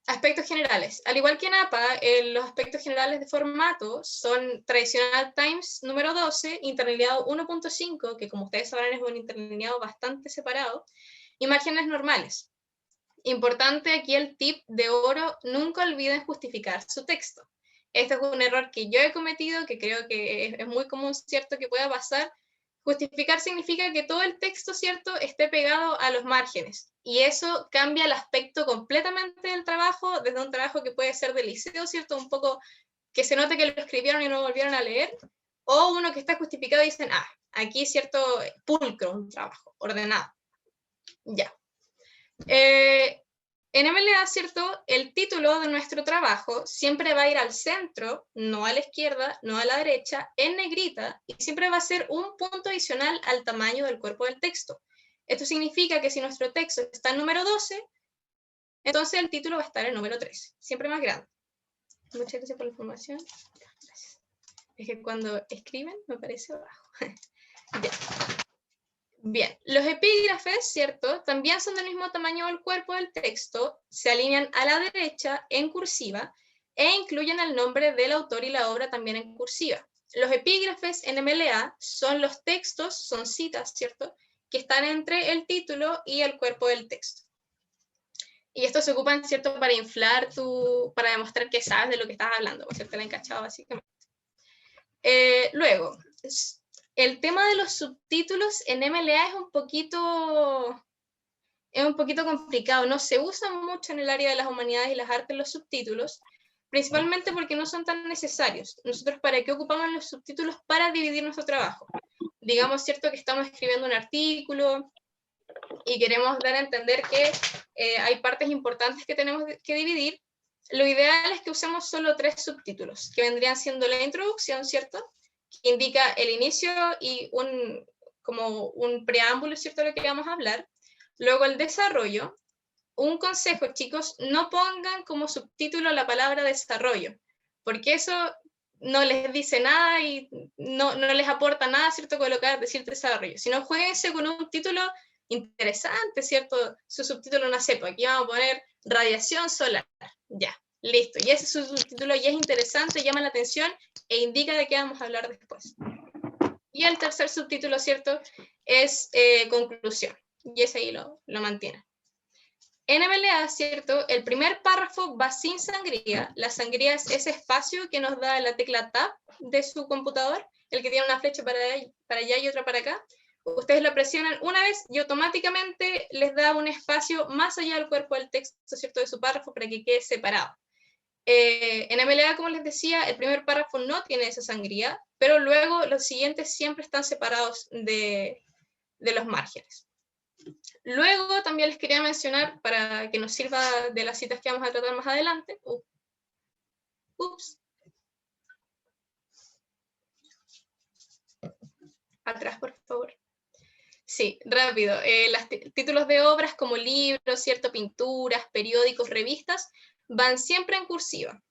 Aspectos generales. Al igual que en APA, los aspectos generales de formato son tradicional Times número 12, interlineado 1.5, que como ustedes sabrán es un interlineado bastante separado, y márgenes normales. Importante aquí el tip de oro, nunca olviden justificar su texto. Este es un error que yo he cometido, que creo que es muy común, ¿cierto?, que pueda pasar. Justificar significa que todo el texto, ¿cierto?, esté pegado a los márgenes. Y eso cambia el aspecto completamente del trabajo, desde un trabajo que puede ser de liceo, ¿cierto?, un poco que se note que lo escribieron y no volvieron a leer, o uno que está justificado y dicen, aquí, ¿cierto?, pulcro, un trabajo, ordenado. Ya. En MLA, ¿cierto?, el título de nuestro trabajo siempre va a ir al centro, no a la izquierda, no a la derecha, en negrita, y siempre va a ser un punto adicional al tamaño del cuerpo del texto. Esto significa que si nuestro texto está en número 12, entonces el título va a estar en número 13, siempre más grande. Muchas gracias por la información. Gracias. Es que cuando escriben me aparece abajo. Ya. Bien, los epígrafes, ¿cierto?, también son del mismo tamaño del cuerpo del texto, se alinean a la derecha en cursiva e incluyen el nombre del autor y la obra también en cursiva. Los epígrafes en MLA son los textos, son citas, ¿cierto?, que están entre el título y el cuerpo del texto. Y estos se ocupan, ¿cierto?, para inflar para demostrar que sabes de lo que estás hablando, por cierto, la encachado básicamente. Luego, el tema de los subtítulos en MLA es un poquito complicado. No se usa mucho en el área de las humanidades y las artes los subtítulos, principalmente porque no son tan necesarios. Nosotros, ¿para qué ocupamos los subtítulos? Para dividir nuestro trabajo. Digamos, ¿cierto?, que estamos escribiendo un artículo y queremos dar a entender que hay partes importantes que tenemos que dividir. Lo ideal es que usemos solo 3 subtítulos, que vendrían siendo la introducción, ¿cierto?, que indica el inicio y como un preámbulo, ¿cierto?, de lo que vamos a hablar. Luego el desarrollo. Un consejo, chicos, no pongan como subtítulo la palabra desarrollo, porque eso no les dice nada y no les aporta nada, ¿cierto?, decir desarrollo, sino jueguense con un título interesante, ¿cierto? Su subtítulo, no sé, pues aquí vamos a poner radiación solar, ya, listo, y ese subtítulo ya es interesante, llama la atención e indica de qué vamos a hablar después. Y el tercer subtítulo, ¿cierto?, es conclusión, y ese ahí lo mantiene. En MLA, ¿cierto?, el primer párrafo va sin sangría. La sangría es ese espacio que nos da la tecla Tab de su computador, el que tiene una flecha para allá y otra para acá. Ustedes lo presionan una vez y automáticamente les da un espacio más allá del cuerpo del texto, ¿cierto?, de su párrafo para que quede separado. En MLA, como les decía, el primer párrafo no tiene esa sangría, pero luego los siguientes siempre están separados de los márgenes. Luego también les quería mencionar, para que nos sirva de las citas que vamos a tratar más adelante. Atrás, por favor. Sí, rápido. Los títulos de obras como libros, ¿cierto?, pinturas, periódicos, revistas, van siempre en cursiva.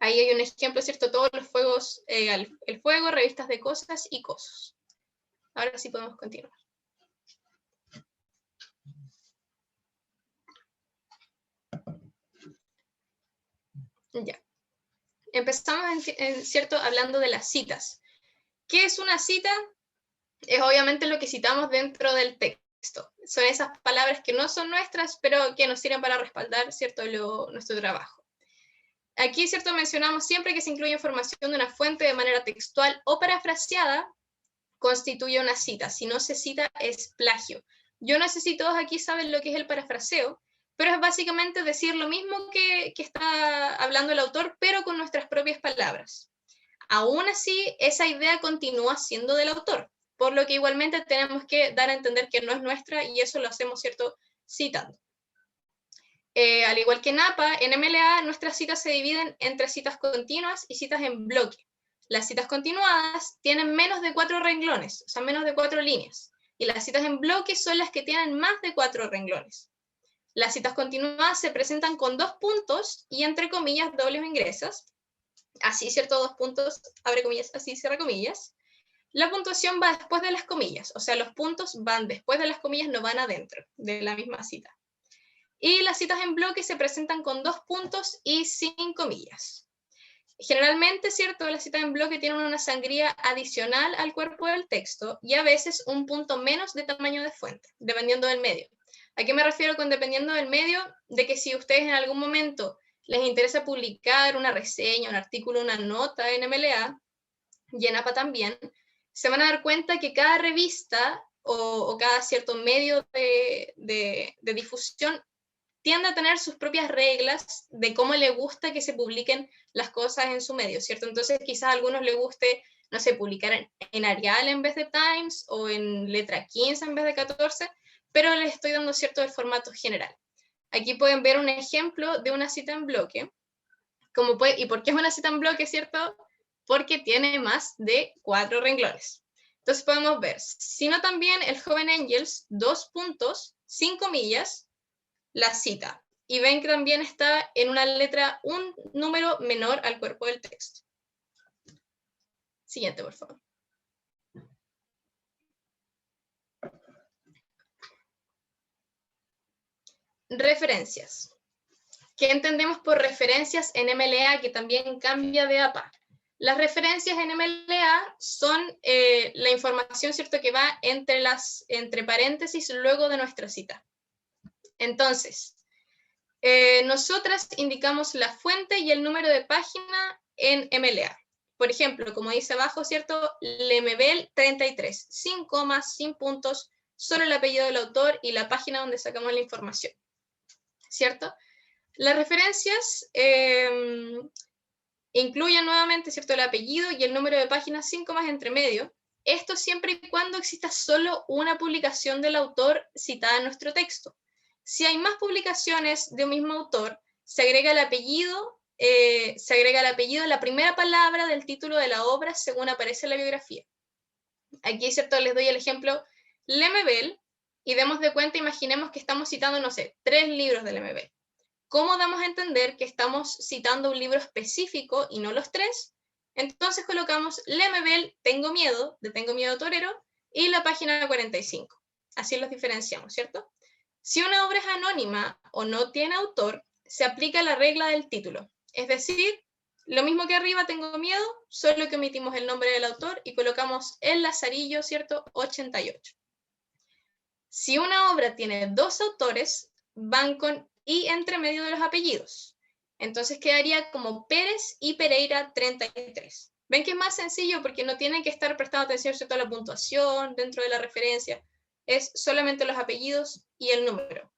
Ahí hay un ejemplo, ¿cierto?, todos los fuegos, el fuego, revistas de cosas y cosos. Ahora sí podemos continuar. Ya. Empezamos, ¿cierto?, hablando de las citas. ¿Qué es una cita? Es obviamente lo que citamos dentro del texto. Son esas palabras que no son nuestras, pero que nos sirven para respaldar, ¿cierto?, nuestro trabajo. Aquí, ¿cierto?, mencionamos siempre que se incluye información de una fuente de manera textual o parafraseada, constituye una cita. Si no se cita, es plagio. Yo no sé si todos aquí saben lo que es el parafraseo, pero es básicamente decir lo mismo que está hablando el autor, pero con nuestras propias palabras. Aún así, esa idea continúa siendo del autor, por lo que igualmente tenemos que dar a entender que no es nuestra y eso lo hacemos, ¿cierto?, citando. Al igual que en APA, en MLA nuestras citas se dividen entre citas continuas y citas en bloque. Las citas continuadas tienen menos de 4 renglones, o sea, menos de 4 líneas, y las citas en bloque son las que tienen más de 4 renglones. Las citas continuadas se presentan con 2 puntos y entre comillas dobles o ingresas. Así, ¿cierto?, 2 puntos, abre comillas, así cierra comillas. La puntuación va después de las comillas, o sea, los puntos van después de las comillas, no van adentro de la misma cita. Y las citas en bloque se presentan con 2 puntos y sin comillas. Generalmente, ¿cierto?, las citas en bloque tienen una sangría adicional al cuerpo del texto y a veces un punto menos de tamaño de fuente, dependiendo del medio. ¿A qué me refiero con dependiendo del medio? De que si ustedes en algún momento les interesa publicar una reseña, un artículo, una nota en MLA, y en APA también, se van a dar cuenta que cada revista o cada cierto medio de difusión tiende a tener sus propias reglas de cómo le gusta que se publiquen las cosas en su medio, ¿cierto? Entonces quizás a algunos les guste, no sé, publicar en Arial en vez de Times o en letra 15 en vez de 14, pero les estoy dando cierto del formato general. Aquí pueden ver un ejemplo de una cita en bloque. ¿Y por qué es una cita en bloque, cierto? Porque tiene más de 4 renglones. Entonces podemos ver, sino también el joven Engels, 2 puntos, 5 comillas, la cita. Y ven que también está en una letra, un número menor al cuerpo del texto. Siguiente, por favor. Referencias. ¿Qué entendemos por referencias en MLA que también cambia de APA? Las referencias en MLA son la información, ¿cierto?, que va entre paréntesis luego de nuestra cita. Entonces, nosotras indicamos la fuente y el número de página en MLA. Por ejemplo, como dice abajo, ¿cierto?, Lemebel 33, sin comas, sin puntos, solo el apellido del autor y la página donde sacamos la información, ¿cierto? Las referencias incluyen nuevamente, ¿cierto?, el apellido y el número de páginas sin comas entre medio. Esto siempre y cuando exista solo una publicación del autor citada en nuestro texto. Si hay más publicaciones de un mismo autor, se agrega el apellido, la primera palabra del título de la obra según aparece en la biografía. Aquí, ¿cierto?, les doy el ejemplo Lemebel, y demos de cuenta, imaginemos que estamos citando, no sé, 3 libros de Lemebel. ¿Cómo damos a entender que estamos citando un libro específico y no los 3? Entonces colocamos Lemebel, Tengo miedo, de Tengo miedo torero, y la página 45. Así los diferenciamos, ¿cierto? Si una obra es anónima o no tiene autor, se aplica la regla del título. Es decir, lo mismo que arriba, Tengo miedo, solo que omitimos el nombre del autor y colocamos el lazarillo, ¿cierto?, 88. Si una obra tiene 2 autores, van con y entre medio de los apellidos. Entonces quedaría como Pérez y Pereira 33. Ven que es más sencillo porque no tienen que estar prestando atención, ¿cierto?, a la puntuación dentro de la referencia. Es solamente los apellidos y el número.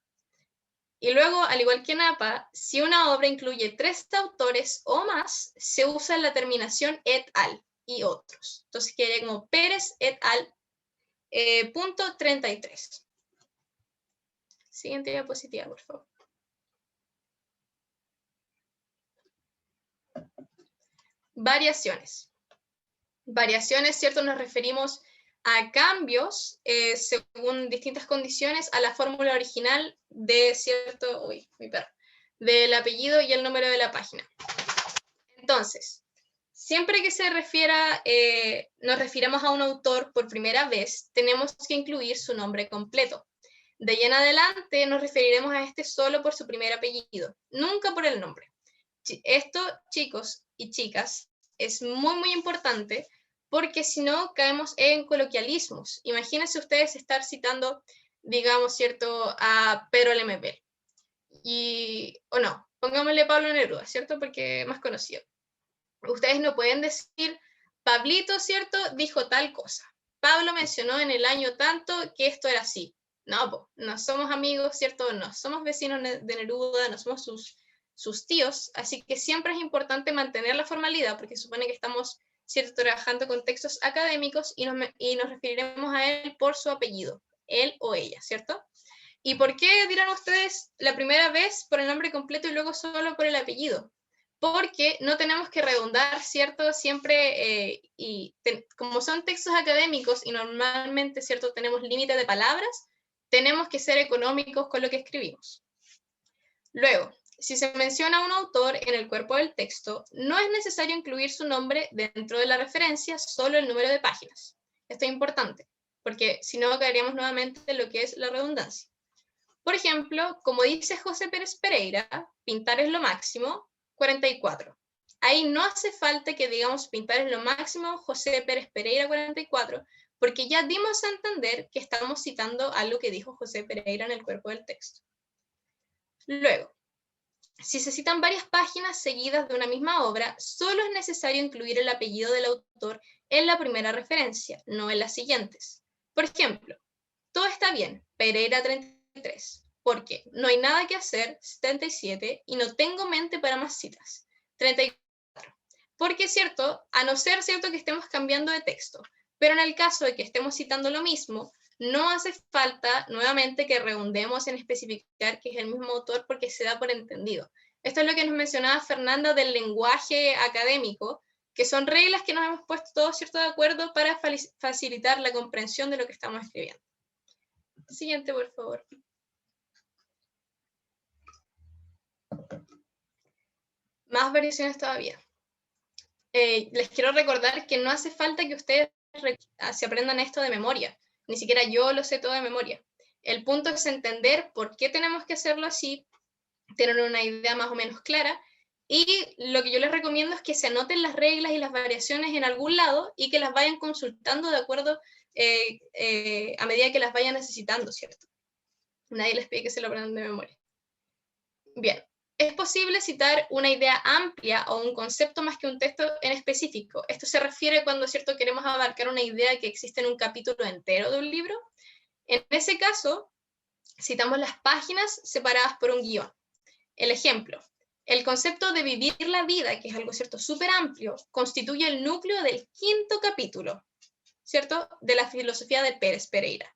Y luego, al igual que en APA, si una obra incluye 3 autores o más, se usa la terminación et al y otros. Entonces quedaría como Pérez et al punto 33. Siguiente diapositiva, por favor. Variaciones. Variaciones, ¿cierto? Nos referimos a cambios según distintas condiciones a la fórmula original de cierto, del apellido y el número de la página. Entonces, siempre que se refiera, nos refiramos a un autor por primera vez, tenemos que incluir su nombre completo. De ahí en adelante nos referiremos a este solo por su primer apellido, nunca por el nombre. Esto, chicos y chicas, es muy, muy importante porque si no caemos en coloquialismos. Imagínense ustedes estar citando, digamos, ¿cierto?, a Pedro Lemebel. O no, pongámosle Pablo Neruda, ¿cierto?, porque es más conocido. Ustedes no pueden decir, Pablito, ¿cierto?, dijo tal cosa. Pablo mencionó en el año tanto que esto era así. No, no somos amigos, ¿cierto? No somos vecinos de Neruda, no somos sus tíos, así que siempre es importante mantener la formalidad porque supone que estamos, ¿cierto?, trabajando con textos académicos y nos referiremos a él por su apellido, él o ella, ¿cierto? ¿Y por qué dirán ustedes la primera vez por el nombre completo y luego solo por el apellido? Porque no tenemos que redundar, ¿cierto? Siempre, como son textos académicos y normalmente, ¿cierto?, tenemos límite de palabras, tenemos que ser económicos con lo que escribimos. Luego, si se menciona un autor en el cuerpo del texto, no es necesario incluir su nombre dentro de la referencia, solo el número de páginas. Esto es importante, porque si no caeríamos nuevamente en lo que es la redundancia. Por ejemplo, como dice José Pérez Pereira, pintar es lo máximo, 44. Ahí no hace falta que digamos pintar es lo máximo, José Pérez Pereira 44, porque ya dimos a entender que estamos citando algo que dijo José Pereira en el cuerpo del texto. Luego, si se citan varias páginas seguidas de una misma obra, solo es necesario incluir el apellido del autor en la primera referencia, no en las siguientes. Por ejemplo, todo está bien, Pereira 33, porque no hay nada que hacer, 77, y no tengo mente para más citas, 34. Porque es cierto, a no ser cierto que estemos cambiando de texto, pero en el caso de que estemos citando lo mismo, no hace falta nuevamente que redundemos en especificar que es el mismo autor porque se da por entendido. Esto es lo que nos mencionaba Fernanda del lenguaje académico, que son reglas que nos hemos puesto todos cierto de acuerdo para facilitar la comprensión de lo que estamos escribiendo. Siguiente, por favor. Más variaciones todavía. Les quiero recordar que no hace falta que ustedes se aprendan esto de memoria. Ni siquiera yo lo sé todo de memoria. El punto es entender por qué tenemos que hacerlo así, tener una idea más o menos clara, y lo que yo les recomiendo es que se anoten las reglas y las variaciones en algún lado y que las vayan consultando de acuerdo a medida que las vayan necesitando, ¿cierto? Nadie les pide que se lo aprendan de memoria. Bien. Es posible citar una idea amplia o un concepto más que un texto en específico. Esto se refiere cuando, ¿cierto?, queremos abarcar una idea que existe en un capítulo entero de un libro. En ese caso, citamos las páginas separadas por un guión. El ejemplo, el concepto de vivir la vida, que es algo, ¿cierto?, súper amplio, constituye el núcleo del 5º capítulo, ¿cierto?, de la filosofía de Pérez Pereira.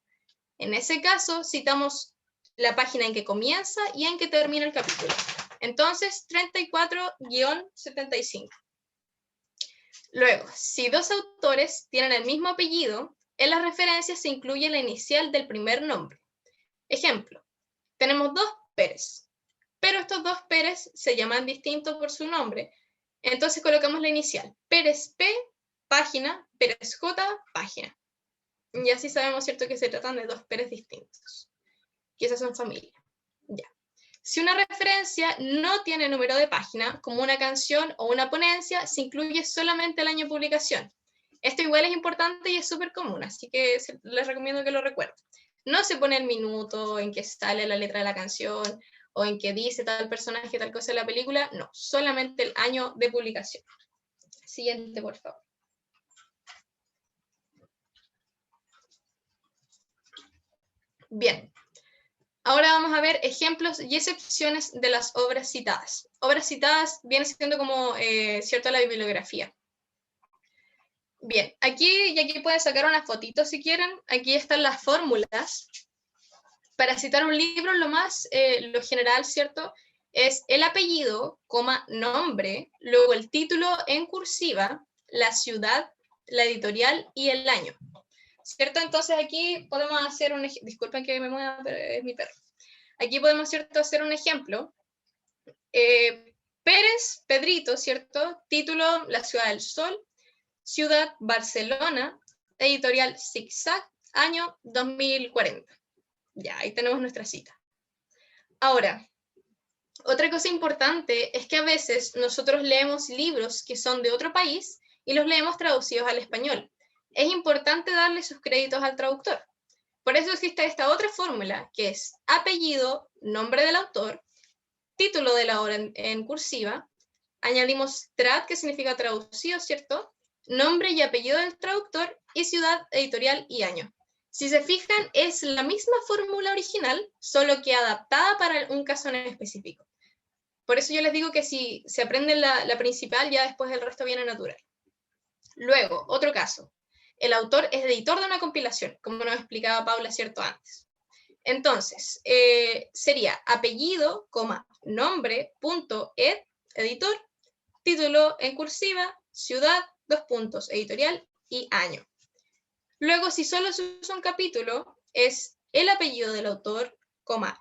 En ese caso, citamos la página en que comienza y en que termina el capítulo. Entonces, 34-75. Luego, si dos autores tienen el mismo apellido, en las referencias se incluye la inicial del primer nombre. Ejemplo, tenemos dos Pérez, pero estos dos Pérez se llaman distintos por su nombre. Entonces colocamos la inicial, Pérez P, página, Pérez J, página. Y así sabemos, ¿cierto?, que se tratan de dos Pérez distintos. Y esas son familia. Ya. Si una referencia no tiene número de página, como una canción o una ponencia, se incluye solamente el año de publicación. Esto igual es importante y es súper común, así que les recomiendo que lo recuerden. No se pone el minuto en que sale la letra de la canción o en que dice tal personaje tal cosa en la película, no, solamente el año de publicación. Siguiente, por favor. Bien. Ahora vamos a ver ejemplos y excepciones de las obras citadas. Obras citadas viene siendo como, ¿cierto?, la bibliografía. Bien, aquí pueden sacar una fotito si quieren. Aquí están las fórmulas. Para citar un libro, lo general, ¿cierto?, es el apellido, nombre, luego el título en cursiva, la ciudad, la editorial y el año. ¿Cierto? Entonces aquí podemos hacer un ejemplo. Disculpen que me mueva, pero es mi perro. Aquí podemos, ¿cierto?, hacer un ejemplo. Pérez, Pedrito, ¿cierto? Título, La Ciudad del Sol. Ciudad, Barcelona. Editorial, Zigzag. Año, 2040. Ya, ahí tenemos nuestra cita. Ahora, otra cosa importante es que a veces nosotros leemos libros que son de otro país y los leemos traducidos al español. Es importante darle sus créditos al traductor. Por eso existe esta otra fórmula, que es apellido, nombre del autor, título de la obra en cursiva, añadimos trad, que significa traducido, ¿cierto? Nombre y apellido del traductor, y ciudad, editorial y año. Si se fijan, es la misma fórmula original, solo que adaptada para un caso en específico. Por eso yo les digo que si se aprende la principal, ya después el resto viene natural. Luego, otro caso. El autor es editor de una compilación, como nos explicaba Paula, ¿cierto?, antes. Entonces, sería apellido, nombre, ed, editor, título en cursiva, ciudad, editorial y año. Luego, si solo se usa un capítulo, es el apellido del autor,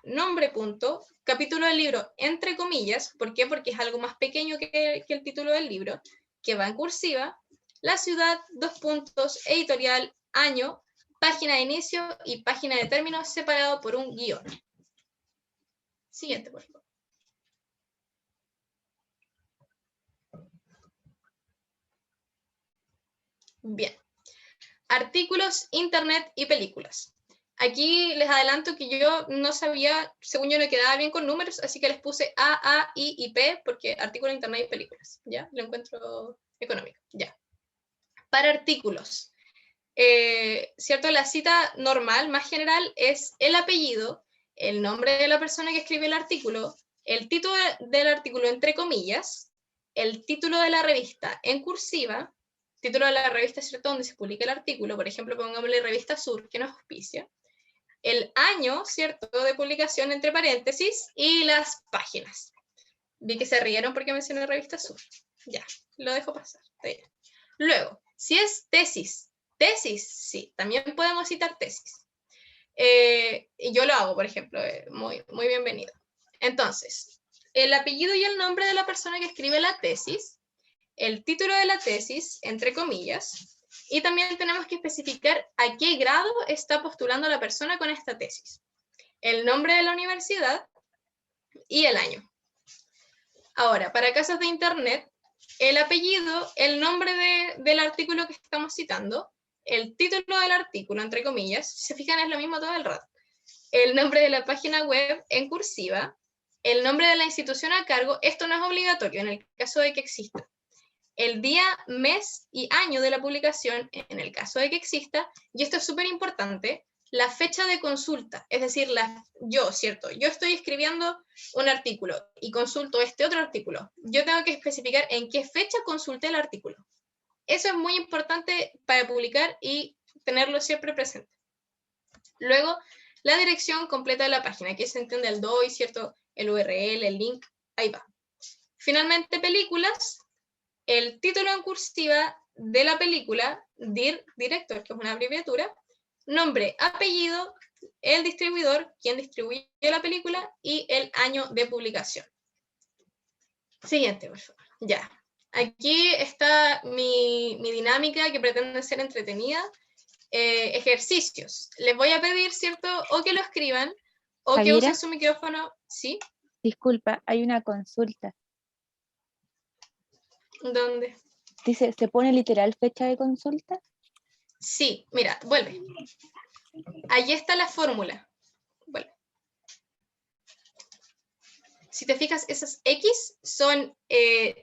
nombre, capítulo del libro, entre comillas. ¿Por qué? Porque es algo más pequeño que el título del libro, que va en cursiva, la ciudad, editorial, año, página de inicio y página de término separado por un guión. Siguiente, por favor. Bien. artículos, internet y películas. Aquí les adelanto que yo no sabía, según yo no quedaba bien con números, así que les puse A, I y P, porque artículo, internet y películas, ¿ya? Lo encuentro económico, ya. Para artículos, ¿cierto? La cita normal, más general, es el apellido, el nombre de la persona que escribe el artículo, el título del artículo entre comillas, el título de la revista en cursiva, título de la revista, ¿cierto?, donde se publica el artículo, por ejemplo, pongámosle Revista Sur, que nos auspicia, el año, ¿cierto?, de publicación entre paréntesis, y las páginas. Vi que se rieron porque mencioné Revista Sur. Ya, lo dejo pasar. Está bien. Luego, si es tesis, sí, también podemos citar tesis. Y yo lo hago, por ejemplo, muy, muy bienvenido. Entonces, el apellido y el nombre de la persona que escribe la tesis, el título de la tesis, entre comillas, y también tenemos que especificar a qué grado está postulando la persona con esta tesis, el nombre de la universidad y el año. Ahora, para casos de internet, el apellido, el nombre del artículo que estamos citando, el título del artículo, entre comillas, si se fijan es lo mismo todo el rato, el nombre de la página web en cursiva, el nombre de la institución a cargo, esto no es obligatorio en el caso de que exista, el día, mes y año de la publicación en el caso de que exista, y esto es súper importante, la fecha de consulta, es decir, ¿cierto? Yo estoy escribiendo un artículo y consulto este otro artículo. Yo tengo que especificar en qué fecha consulté el artículo. Eso es muy importante para publicar y tenerlo siempre presente. Luego, la dirección completa de la página. Aquí se entiende el DOI, ¿cierto? El URL, el link, ahí va. Finalmente, películas, el título en cursiva de la película, director, que es una abreviatura, nombre, apellido, el distribuidor, quien distribuye la película y el año de publicación. Siguiente, por favor. Ya. Aquí está mi dinámica que pretende ser entretenida. Ejercicios. Les voy a pedir, ¿cierto? O que lo escriban o que usen su micrófono. ¿Sí? Disculpa, hay una consulta. ¿Dónde? Dice, ¿se pone literal fecha de consulta? Sí, mira, vuelve. Ahí está la fórmula. Vuelve. Si te fijas, esas X son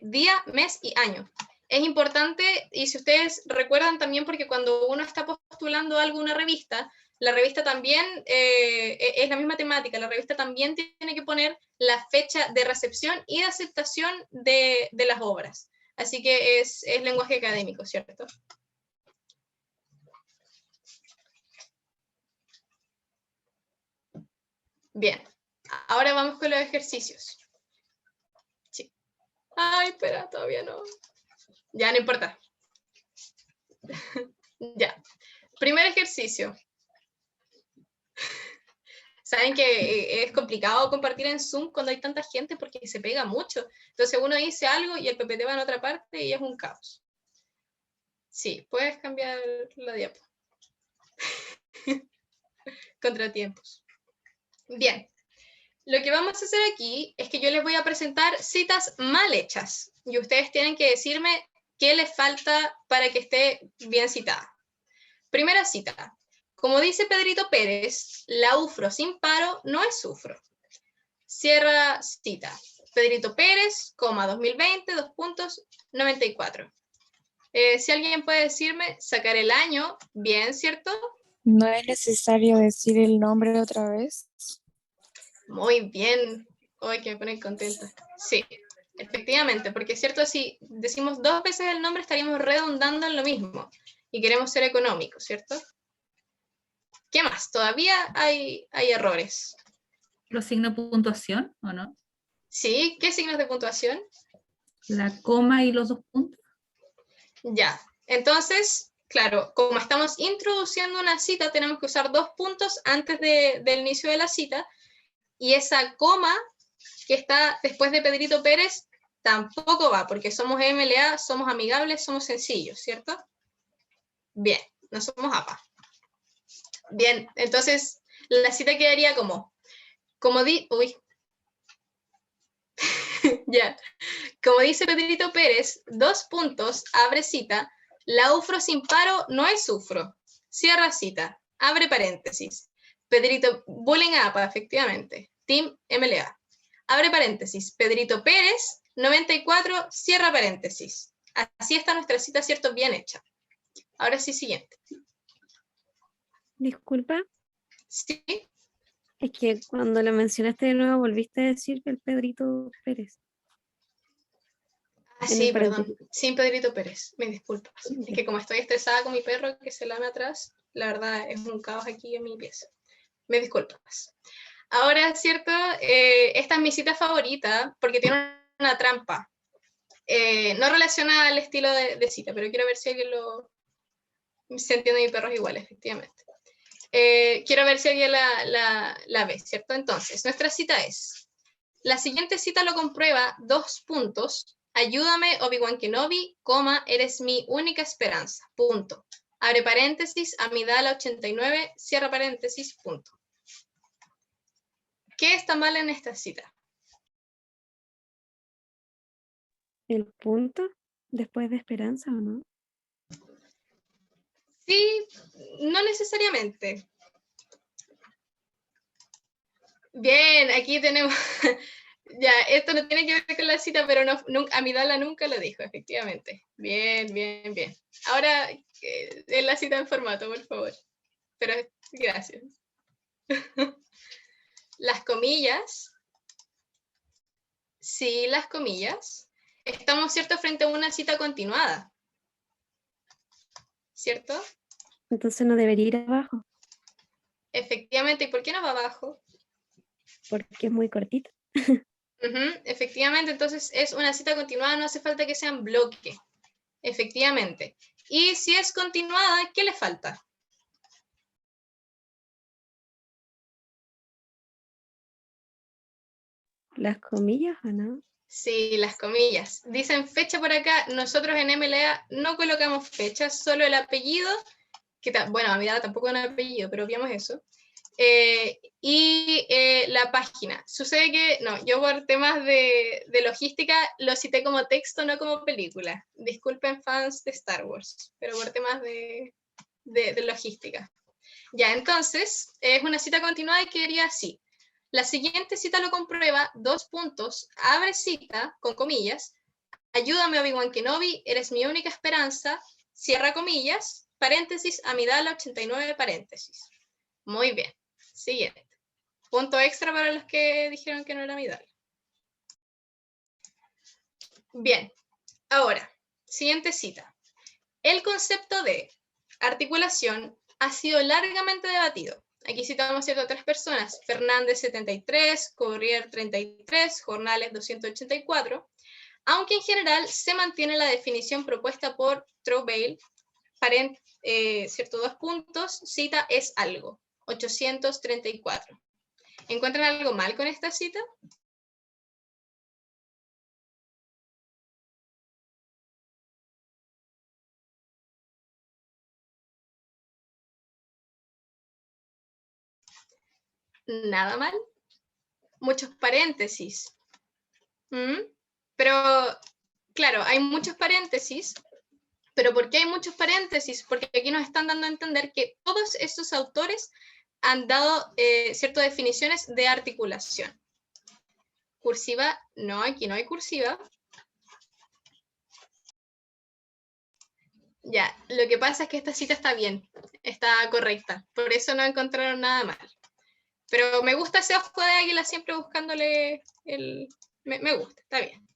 día, mes y año. Es importante, y si ustedes recuerdan también, porque cuando uno está postulando algo a una revista, la revista también es la misma temática, la revista también tiene que poner la fecha de recepción y de aceptación de las obras. Así que es lenguaje académico, ¿cierto? Bien, ahora vamos con los ejercicios. Sí. Ay, espera, todavía no. Ya, no importa. Ya. Primer ejercicio. Saben que es complicado compartir en Zoom cuando hay tanta gente porque se pega mucho. Entonces uno dice algo y el PPT va en otra parte y es un caos. Sí, puedes cambiar la diapo. Contratiempos. Bien. Lo que vamos a hacer aquí es que yo les voy a presentar citas mal hechas y ustedes tienen que decirme qué les falta para que esté bien citada. Primera cita. Como dice Pedrito Pérez, la UFRO sin paro no es sufro. Cierra cita. Pedrito Pérez, 2020, 2.94. Si alguien puede decirme, sacar el año, bien, ¿cierto? ¿No es necesario decir el nombre otra vez? Muy bien. Hoy que me pone contenta. Sí, efectivamente, porque es cierto, si decimos 2 veces el nombre estaríamos redundando en lo mismo y queremos ser económicos, ¿cierto? ¿Qué más? Todavía hay errores. ¿Los signos de puntuación o no? Sí, ¿qué signos de puntuación? La coma y los 2 puntos. Ya, entonces, claro, como estamos introduciendo una cita, tenemos que usar 2 puntos antes del inicio de la cita, y esa coma que está después de Pedrito Pérez tampoco va, porque somos MLA, somos amigables, somos sencillos, ¿cierto? Bien, no somos APA. Bien, entonces la cita quedaría ya. Como dice Pedrito Pérez, 2 puntos, abre cita, la UFRO sin paro no es sufro. cierra cita, abre paréntesis, Pedrito, bullying a APA, efectivamente, Team MLA, abre paréntesis, Pedrito Pérez, 94, cierra paréntesis. Así está nuestra cita, ¿cierto? Bien hecha. Ahora sí, siguiente. Disculpa, Sí, es que cuando lo mencionaste de nuevo volviste a decir que el Pedrito Pérez. En sí, el perdón, paréntesis. sin Pedrito Pérez, me disculpas. Es Ya. que como estoy estresada con mi perro que se lame atrás, la verdad es un caos aquí en mi pieza. Me disculpas. Ahora, ¿cierto? Esta es mi cita favorita porque tiene una trampa. No relaciona al estilo de cita, pero quiero ver si alguien se entiende. Mi perro es igual, efectivamente. Quiero ver si alguien la ve, ¿cierto? Entonces, nuestra cita es, la siguiente cita lo comprueba, 2 puntos, ayúdame Obi-Wan Kenobi, coma, eres mi única esperanza, punto. Abre paréntesis, Amidala 89, cierra paréntesis, punto. ¿Qué está mal en esta cita? ¿El punto después de esperanza o no? Sí, no necesariamente. Bien, aquí tenemos... Ya, esto no tiene que ver con la cita, pero Amidala nunca lo dijo, efectivamente. Bien, bien, bien. Ahora, en la cita en formato, por favor. Pero gracias. Las comillas. Sí, las comillas. Estamos, ¿cierto?, frente a una cita continuada. ¿Cierto? Entonces no debería ir abajo, Efectivamente. ¿Y por qué no va abajo? porque es muy cortito. Efectivamente, entonces es una cita continuada, no hace falta que sea en bloque. Efectivamente. Y si es continuada, ¿qué le falta? ¿Las comillas o no? Sí, las comillas. Dicen fecha por acá, nosotros en MLA no colocamos fechas, solo el apellido, bueno, a mi edad tampoco es un apellido, pero obviamos eso. Y la página. Sucede que, no, yo por temas de logística lo cité como texto, no como película. Disculpen fans de Star Wars, pero por temas de logística. Ya, entonces, es una cita continuada y quedaría así. La siguiente cita lo comprueba, 2 puntos, abre cita, con comillas, ayúdame Obi-Wan Kenobi, eres mi única esperanza, cierra comillas, paréntesis, Amidala 89, paréntesis. Muy bien. Siguiente. Punto extra para los que dijeron que no era Amidala. Bien. Ahora, siguiente cita. El concepto de articulación ha sido largamente debatido. Aquí citamos, ¿cierto?, 3 personas, Fernández 73, Corrier 33, Jornales 284, aunque en general se mantiene la definición propuesta por Troubale, ¿cierto?, 2 puntos, cita es algo, 834. ¿Encuentran algo mal con esta cita? Nada mal. Muchos paréntesis. Pero, claro, hay muchos paréntesis. ¿Pero por qué hay muchos paréntesis? Porque aquí nos están dando a entender que todos estos autores han dado ciertas definiciones de articulación. Cursiva, no, aquí no hay cursiva. Ya, lo que pasa es que esta cita está bien, está correcta, por eso no encontraron nada mal. Pero me gusta ese ojo de águila siempre buscándole el... Me gusta, está bien.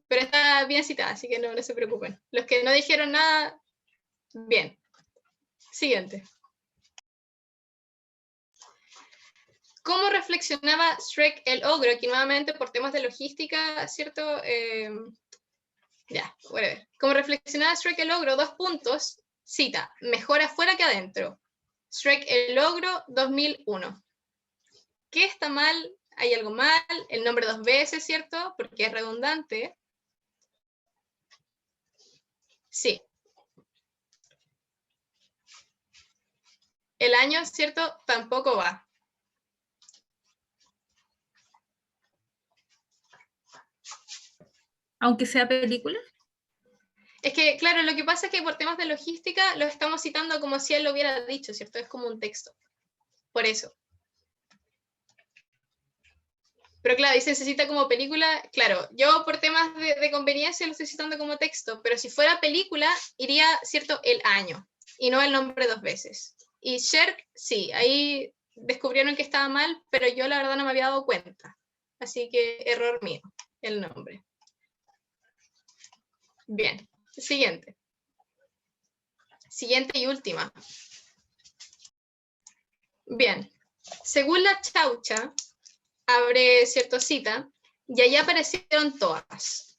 Pero está bien citada, así que no se preocupen. Los que no dijeron nada, bien. Siguiente. ¿Cómo reflexionaba Shrek el ogro? Aquí nuevamente por temas de logística, ¿cierto? Ya, whatever. ¿Cómo reflexionaba Shrek el ogro? 2 puntos. Cita, mejor afuera que adentro. Shrek el ogro 2001. ¿Qué está mal? ¿Hay algo mal? El nombre 2 veces, ¿cierto? Porque es redundante. Sí. El año, ¿cierto? Tampoco va. Aunque sea película. Es que, claro, lo que pasa es que por temas de logística lo estamos citando como si él lo hubiera dicho, ¿cierto? Es como un texto. Por eso. Pero claro, y se necesita como película, claro, yo por temas de conveniencia lo estoy citando como texto, pero si fuera película, iría, ¿cierto?, el año, y no el nombre 2 veces. Y Sherk, sí, ahí descubrieron que estaba mal, pero yo la verdad no me había dado cuenta. Así que error mío, el nombre. Bien, siguiente. Siguiente y última. Bien, según la Chaucha, abre cierta cita, y allá aparecieron todas.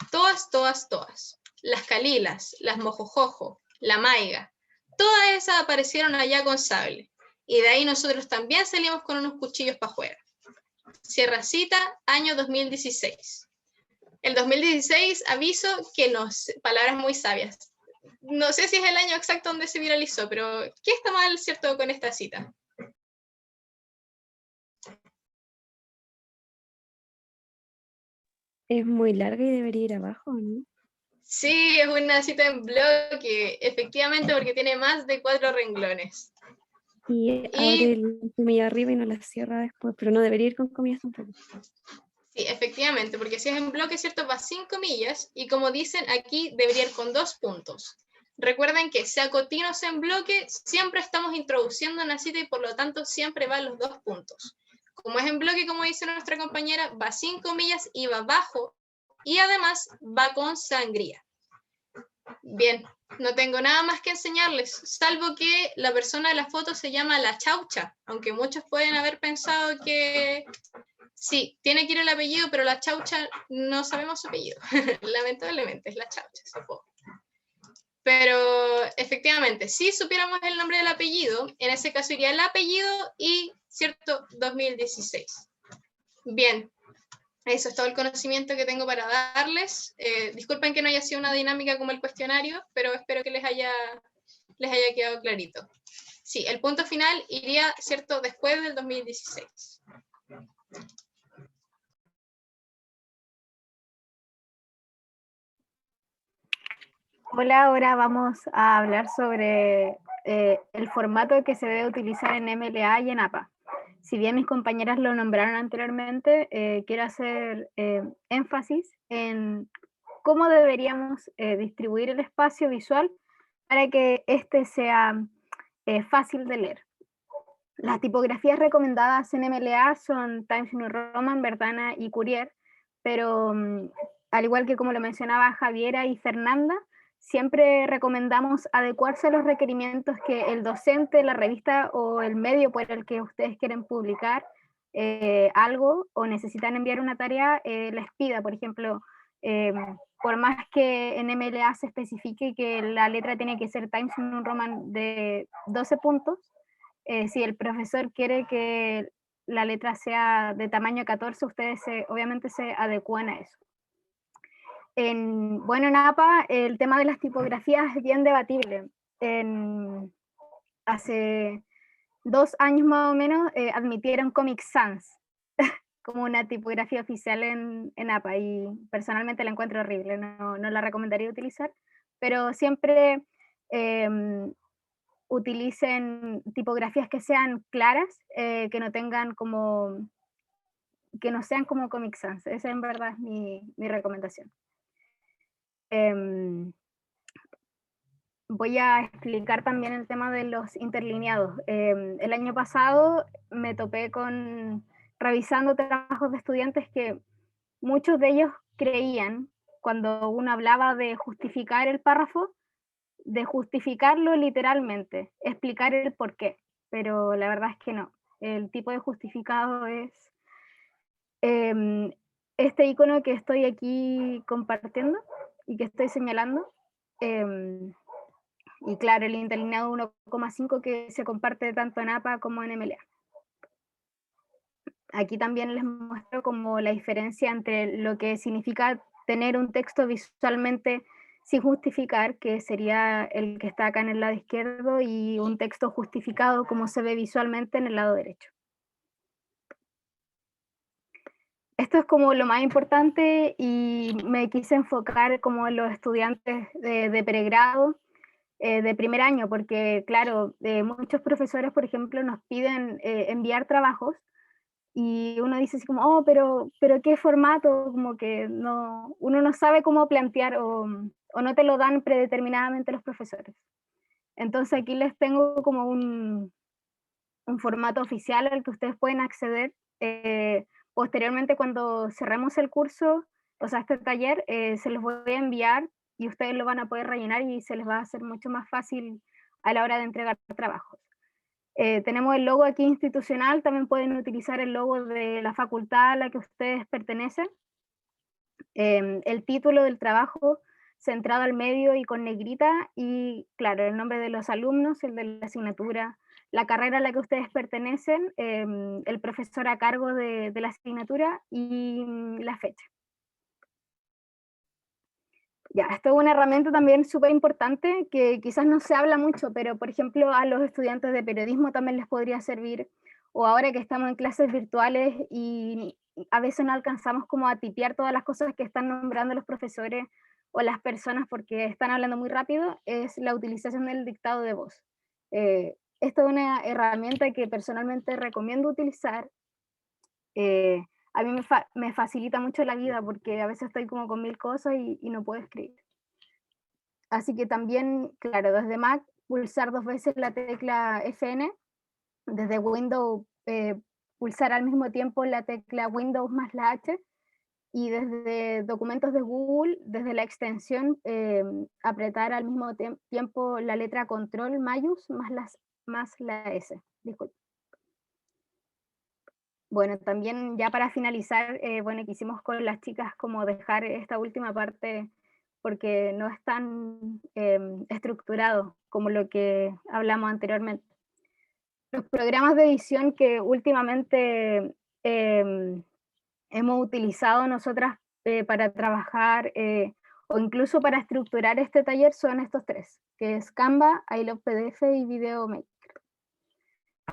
Las calilas, las mojojojo, la maiga, todas esas aparecieron allá con sable. Y de ahí nosotros también salimos con unos cuchillos para afuera. Cierra cita, año 2016. El 2016, aviso que no sé, palabras muy sabias. No sé si es el año exacto donde se viralizó, pero ¿qué está mal, cierto, con esta cita? Es muy larga y debería ir abajo, ¿no? Sí, es una cita en bloque, efectivamente, porque tiene más de 4 renglones. Y abre el comilla arriba y no la cierra después, pero no debería ir con comillas tampoco. Sí, efectivamente, porque si es en bloque, ¿cierto? Va sin comillas, y como dicen aquí, debería ir con 2 puntos. Recuerden que sea continuo o sea en bloque, siempre estamos introduciendo una cita y por lo tanto siempre van los 2 puntos. Como es en bloque, como dice nuestra compañera, va sin comillas y va bajo, y además va con sangría. Bien, no tengo nada más que enseñarles, salvo que la persona de la foto se llama La Chaucha, aunque muchos pueden haber pensado que sí, tiene que ir el apellido, pero La Chaucha no sabemos su apellido. Lamentablemente, es La Chaucha, supongo. Pero efectivamente, si supiéramos el nombre del apellido, en ese caso iría el apellido y, ¿cierto? 2016. Bien, eso es todo el conocimiento que tengo para darles. Disculpen que no haya sido una dinámica como el cuestionario, pero espero que les haya quedado clarito. Sí, el punto final iría, ¿cierto?, después del 2016. Hola, ahora vamos a hablar sobre el formato que se debe utilizar en MLA y en APA. Si bien mis compañeras lo nombraron anteriormente, quiero hacer énfasis en cómo deberíamos distribuir el espacio visual para que este sea fácil de leer. Las tipografías recomendadas en MLA son Times New Roman, Verdana y Courier, pero al igual que como lo mencionaba Javiera y Fernanda, siempre recomendamos adecuarse a los requerimientos que el docente, la revista o el medio por el que ustedes quieren publicar algo o necesitan enviar una tarea, les pida. Por ejemplo, por más que en MLA se especifique que la letra tiene que ser Times New Roman de 12 puntos, si el profesor quiere que la letra sea de tamaño 14, ustedes obviamente se adecúan a eso. Bueno, en APA el tema de las tipografías es bien debatible. Hace 2 años más o menos admitieron Comic Sans como una tipografía oficial en APA y personalmente la encuentro horrible, no la recomendaría utilizar, pero siempre utilicen tipografías que sean claras, que no tengan como, que no sean como Comic Sans. Esa en verdad es mi recomendación. Voy a explicar también el tema de los interlineados. El año pasado me topé revisando trabajos de estudiantes que muchos de ellos creían, cuando uno hablaba de justificar el párrafo, de justificarlo literalmente, explicar el por qué, pero la verdad es que no. El tipo de justificado es este icono que estoy aquí compartiendo y que estoy señalando. Y claro, el interlineado 1,5 que se comparte tanto en APA como en MLA. Aquí también les muestro como la diferencia entre lo que significa tener un texto visualmente sin justificar, que sería el que está acá en el lado izquierdo, y un texto justificado como se ve visualmente en el lado derecho. Esto es como lo más importante y me quise enfocar como en los estudiantes de pregrado, de primer año, porque claro, muchos profesores, por ejemplo, nos piden enviar trabajos y uno dice así como, oh, pero ¿qué formato? Como que no, uno no sabe cómo plantear o no te lo dan predeterminadamente los profesores. Entonces aquí les tengo como un formato oficial al que ustedes pueden acceder. Posteriormente, cuando cerremos el curso, o sea, este taller, se los voy a enviar y ustedes lo van a poder rellenar y se les va a hacer mucho más fácil a la hora de entregar trabajos. Tenemos el logo aquí institucional, también pueden utilizar el logo de la facultad a la que ustedes pertenecen. El título del trabajo centrado al medio y con negrita, y claro, el nombre de los alumnos, el de la asignatura, la carrera a la que ustedes pertenecen, el profesor a cargo de la asignatura y la fecha. Ya, esto es una herramienta también súper importante que quizás no se habla mucho, pero por ejemplo a los estudiantes de periodismo también les podría servir, o ahora que estamos en clases virtuales y a veces no alcanzamos como a tipear todas las cosas que están nombrando los profesores o las personas porque están hablando muy rápido, es la utilización del dictado de voz. Esta es una herramienta que personalmente recomiendo utilizar. A mí me facilita mucho la vida porque a veces estoy como con 1000 cosas y no puedo escribir. Así que también, claro, desde Mac, pulsar 2 veces la tecla Fn, desde Windows, pulsar al mismo tiempo la tecla Windows más la H, y desde documentos de Google, desde la extensión, apretar al mismo tiempo la letra control mayús más la S. Disculpe. Bueno, también ya para finalizar, bueno, quisimos con las chicas como dejar esta última parte porque no es tan estructurado como lo que hablamos anteriormente. Los programas de edición que últimamente hemos utilizado nosotras para trabajar o incluso para estructurar este taller son estos tres, que es Canva, I Love PDF y Video Maker.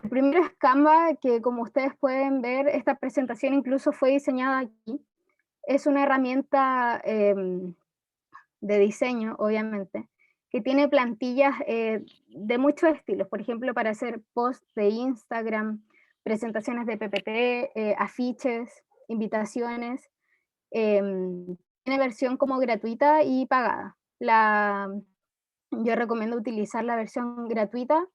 El primero es Canva, que como ustedes pueden ver, esta presentación incluso fue diseñada aquí. Es una herramienta de diseño, obviamente, que tiene plantillas de muchos estilos, por ejemplo, para hacer posts de Instagram, presentaciones de PPT, afiches, invitaciones. Tiene versión como gratuita y pagada. Yo recomiendo utilizar la versión gratuita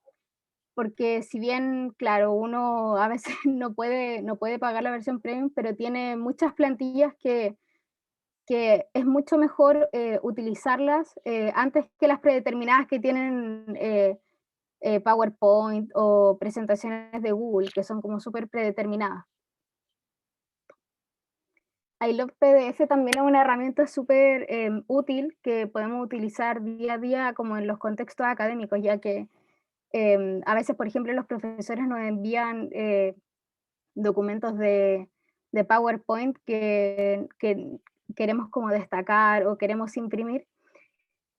porque si bien, claro, uno a veces no puede pagar la versión premium, pero tiene muchas plantillas que es mucho mejor utilizarlas antes que las predeterminadas que tienen PowerPoint o presentaciones de Google, que son como súper predeterminadas. I Love PDF también es una herramienta súper útil que podemos utilizar día a día como en los contextos académicos, ya que a veces, por ejemplo, los profesores nos envían documentos de PowerPoint que queremos como destacar o queremos imprimir.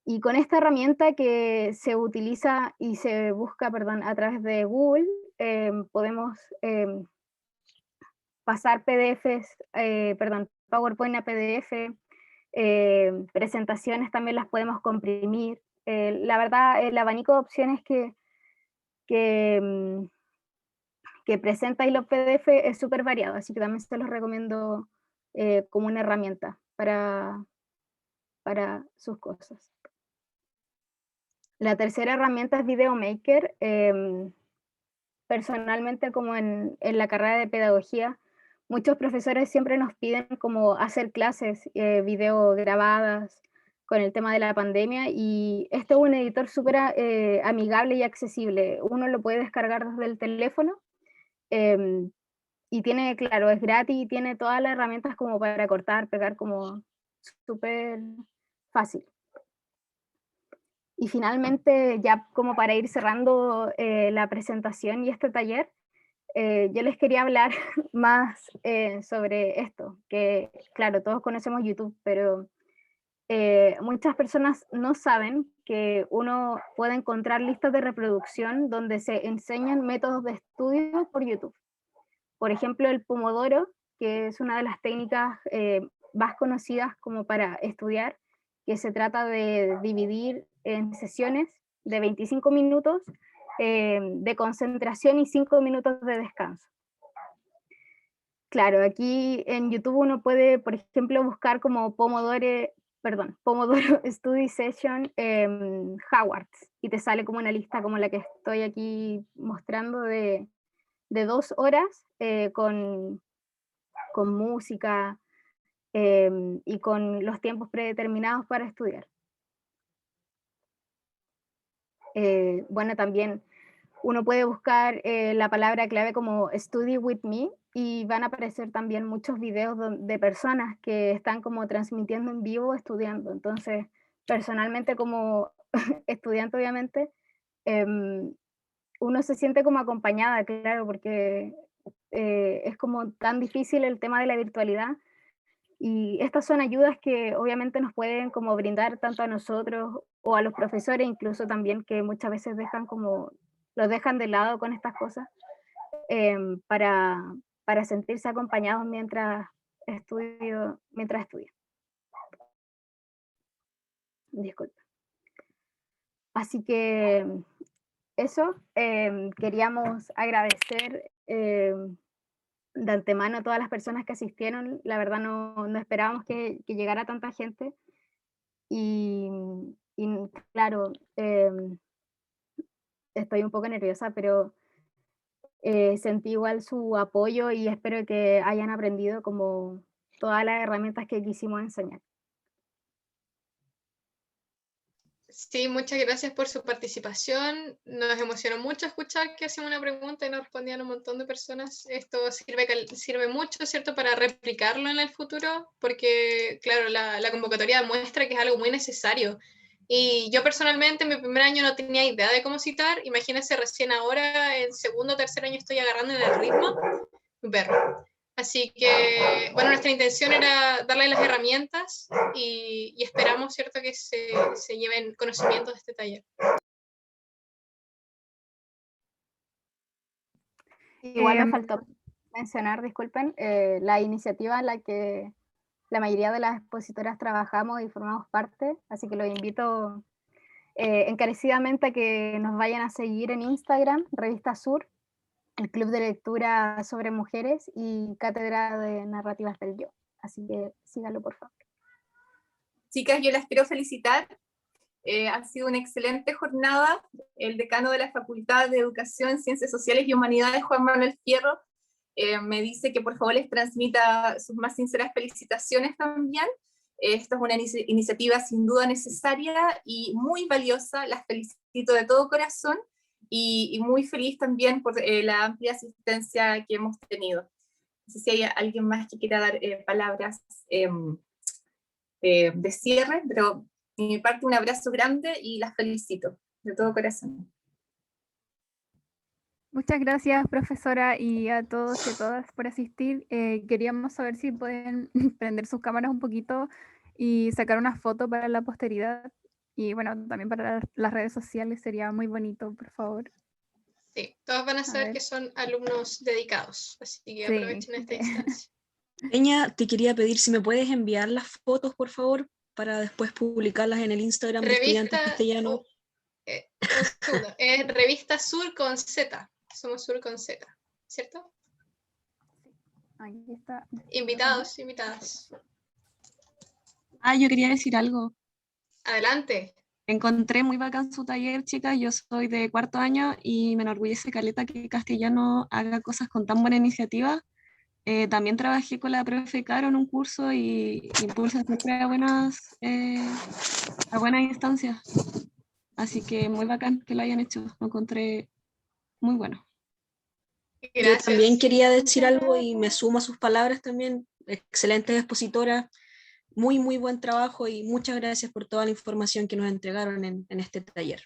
Y con esta herramienta que se utiliza y se busca, perdón, a través de Google, podemos pasar PDFs, PowerPoint a PDF, presentaciones también las podemos comprimir. La verdad, el abanico de opciones que presenta y los PDF es súper variado, así que también se los recomiendo como una herramienta para sus cosas. La tercera herramienta es Video Maker. Personalmente, como en la carrera de pedagogía, muchos profesores siempre nos piden como hacer clases video grabadas con el tema de la pandemia, y este es un editor súper amigable y accesible. Uno lo puede descargar desde el teléfono y tiene, claro, es gratis y tiene todas las herramientas como para cortar, pegar, como súper fácil. Y finalmente, ya como para ir cerrando la presentación y este taller, yo les quería hablar más sobre esto, que claro, todos conocemos YouTube, pero muchas personas no saben que uno puede encontrar listas de reproducción donde se enseñan métodos de estudio por YouTube. Por ejemplo, el Pomodoro que es una de las técnicas más conocidas como para estudiar, que se trata de dividir en sesiones de 25 minutos de concentración y 5 minutos de descanso. Claro, aquí en YouTube uno puede, por ejemplo, buscar como Pomodoro Study Session Hogwarts, y te sale como una lista como la que estoy aquí mostrando de 2 horas con música y con los tiempos predeterminados para estudiar. Bueno, también uno puede buscar la palabra clave como Study with me, y van a aparecer también muchos videos de personas que están como transmitiendo en vivo estudiando. Entonces, personalmente como estudiante, obviamente, uno se siente como acompañada, claro, porque es como tan difícil el tema de la virtualidad, y estas son ayudas que obviamente nos pueden como brindar tanto a nosotros o a los profesores, incluso también, que muchas veces los dejan de lado con estas cosas, para sentirse acompañados mientras estudian. Disculpa. Así que eso, queríamos agradecer de antemano a todas las personas que asistieron. La verdad no esperábamos que llegara tanta gente, y claro, estoy un poco nerviosa, pero sentí igual su apoyo, y espero que hayan aprendido como todas las herramientas que quisimos enseñar. Sí, muchas gracias por su participación. Nos emocionó mucho escuchar que hacían una pregunta y nos respondían un montón de personas. Esto sirve mucho, ¿cierto?, para replicarlo en el futuro, porque, claro, la convocatoria muestra que es algo muy necesario. Y yo personalmente en mi primer año no tenía idea de cómo citar. Imagínense, recién ahora, en segundo o tercer año, estoy agarrando en el ritmo. Un perro. Así que, bueno, nuestra intención era darle las herramientas y esperamos, ¿cierto?, que se lleven conocimientos de este taller. Igual me faltó mencionar, disculpen, la iniciativa en la que la mayoría de las expositoras trabajamos y formamos parte, así que los invito encarecidamente a que nos vayan a seguir en Instagram, Revista Sur, el Club de Lectura sobre Mujeres y Cátedra de Narrativas del Yo. Así que síganlo, por favor. Chicas, yo las quiero felicitar. Ha sido una excelente jornada. El decano de la Facultad de Educación, Ciencias Sociales y Humanidades, Juan Manuel Fierro, me dice que por favor les transmita sus más sinceras felicitaciones también. Esta es una iniciativa sin duda necesaria y muy valiosa. Las felicito de todo corazón, y muy feliz también por la amplia asistencia que hemos tenido. No sé si hay alguien más que quiera dar palabras de cierre, pero de mi parte un abrazo grande y las felicito de todo corazón. Muchas gracias, profesora, y a todos y a todas por asistir. Queríamos saber si pueden prender sus cámaras un poquito y sacar una foto para la posteridad, y bueno, también para las redes sociales sería muy bonito, por favor. Sí, todos van a saber que son alumnos dedicados, así que aprovechen esta instancia. Peña, te quería pedir si me puedes enviar las fotos, por favor, para después publicarlas en el Instagram de Estudiantes Castellanos. Un segundo, es Revista Sur con Z, somos Sur con Z, ¿cierto? Ahí está. Invitados, invitadas. Yo quería decir algo. Adelante. Encontré muy bacán su taller, chicas. Yo soy de cuarto año y me enorgullece caleta que Castellano haga cosas con tan buena iniciativa. También trabajé con la profe Caro en un curso y impulsa siempre a buenas instancias. Así que muy bacán que lo hayan hecho. Lo encontré muy bueno. Gracias. Yo también quería decir algo y me sumo a sus palabras también. Excelente expositora. Muy, muy buen trabajo y muchas gracias por toda la información que nos entregaron en este taller.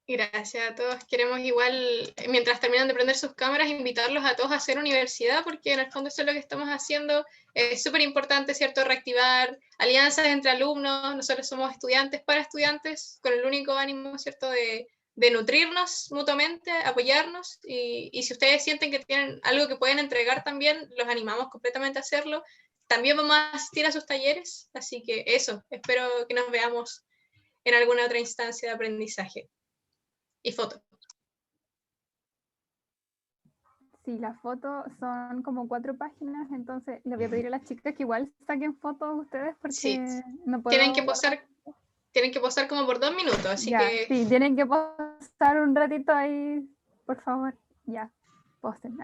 Gracias a todos. Queremos igual, mientras terminan de prender sus cámaras, invitarlos a todos a hacer universidad, porque en el fondo eso es lo que estamos haciendo. Es súper importante, ¿cierto?, reactivar alianzas entre alumnos. Nosotros somos estudiantes para estudiantes, con el único ánimo, ¿cierto?, de nutrirnos mutuamente, apoyarnos, y si ustedes sienten que tienen algo que pueden entregar también, los animamos completamente a hacerlo. También vamos a asistir a sus talleres, así que eso, espero que nos veamos en alguna otra instancia de aprendizaje. Y foto. Sí, las fotos son como 4 páginas, entonces les voy a pedir a las chicas que igual saquen fotos ustedes porque Sí, no puedo... tienen que posar como por 2 minutos, así Ya, que... sí, tienen que postar un ratito ahí, por favor. Ya, posten.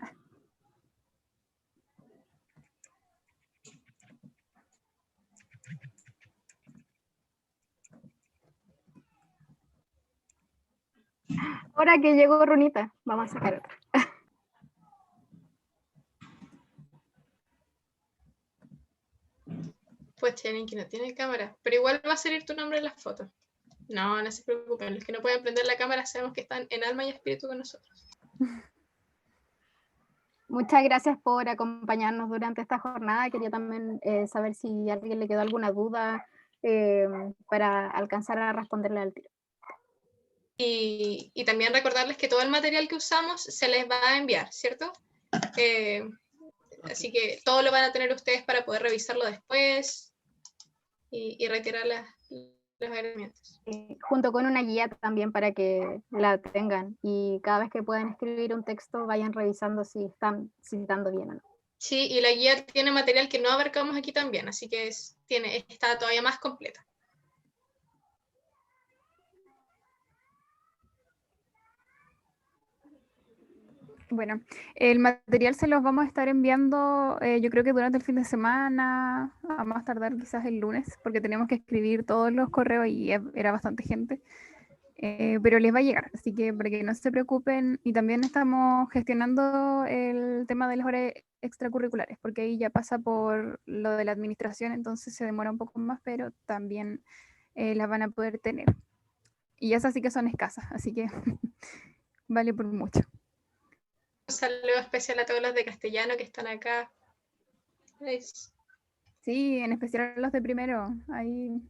Ahora que llegó Runita, vamos a sacar otra. Pues tienen que no tienen cámara, pero igual va a salir tu nombre en las fotos. No, no se preocupen, los que no pueden prender la cámara sabemos que están en alma y espíritu con nosotros. Muchas gracias por acompañarnos durante esta jornada. Quería también saber si a alguien le quedó alguna duda para alcanzar a responderle al tiro. Y también recordarles que todo el material que usamos se les va a enviar, ¿cierto? Así que todo lo van a tener ustedes para poder revisarlo después y retirar los herramientas. Junto con una guía también para que la tengan y cada vez que puedan escribir un texto vayan revisando si están citando bien o no. Sí, y la guía tiene material que no abarcamos aquí también, así que está todavía más completa. Bueno, el material se los vamos a estar enviando, yo creo que durante el fin de semana, a más tardar quizás el lunes, porque tenemos que escribir todos los correos y era bastante gente, pero les va a llegar, así que para que no se preocupen. Y también estamos gestionando el tema de las horas extracurriculares, porque ahí ya pasa por lo de la administración, entonces se demora un poco más, pero también las van a poder tener. Y esas sí que son escasas, así que vale por mucho. Un saludo especial a todos los de castellano que están acá. Sí, en especial a los de primero. Ahí,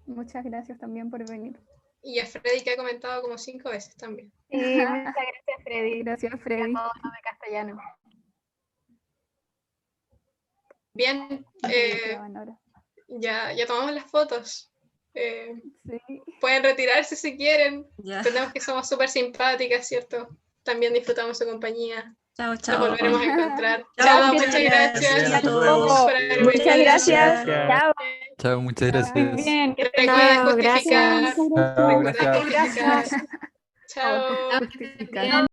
muchas gracias también por venir. Y a Freddy, que ha comentado como 5 veces también. Sí, muchas gracias, Freddy. Gracias, Freddy. Y a todos los de castellano. Bien, ya tomamos las fotos. Sí. Pueden retirarse si quieren. Ya. Entendemos que somos súper simpáticas, ¿cierto? También disfrutamos su compañía. Chao, chao. Nos volveremos a encontrar. Chao, Chao, muchas muchas gracias gracias. por haberme Muchas invitado. gracias. Chao. Chao, muchas gracias. Bien. Recuerden justificar. Gracias. Recuerden Gracias. justificar. Chao. Justificar.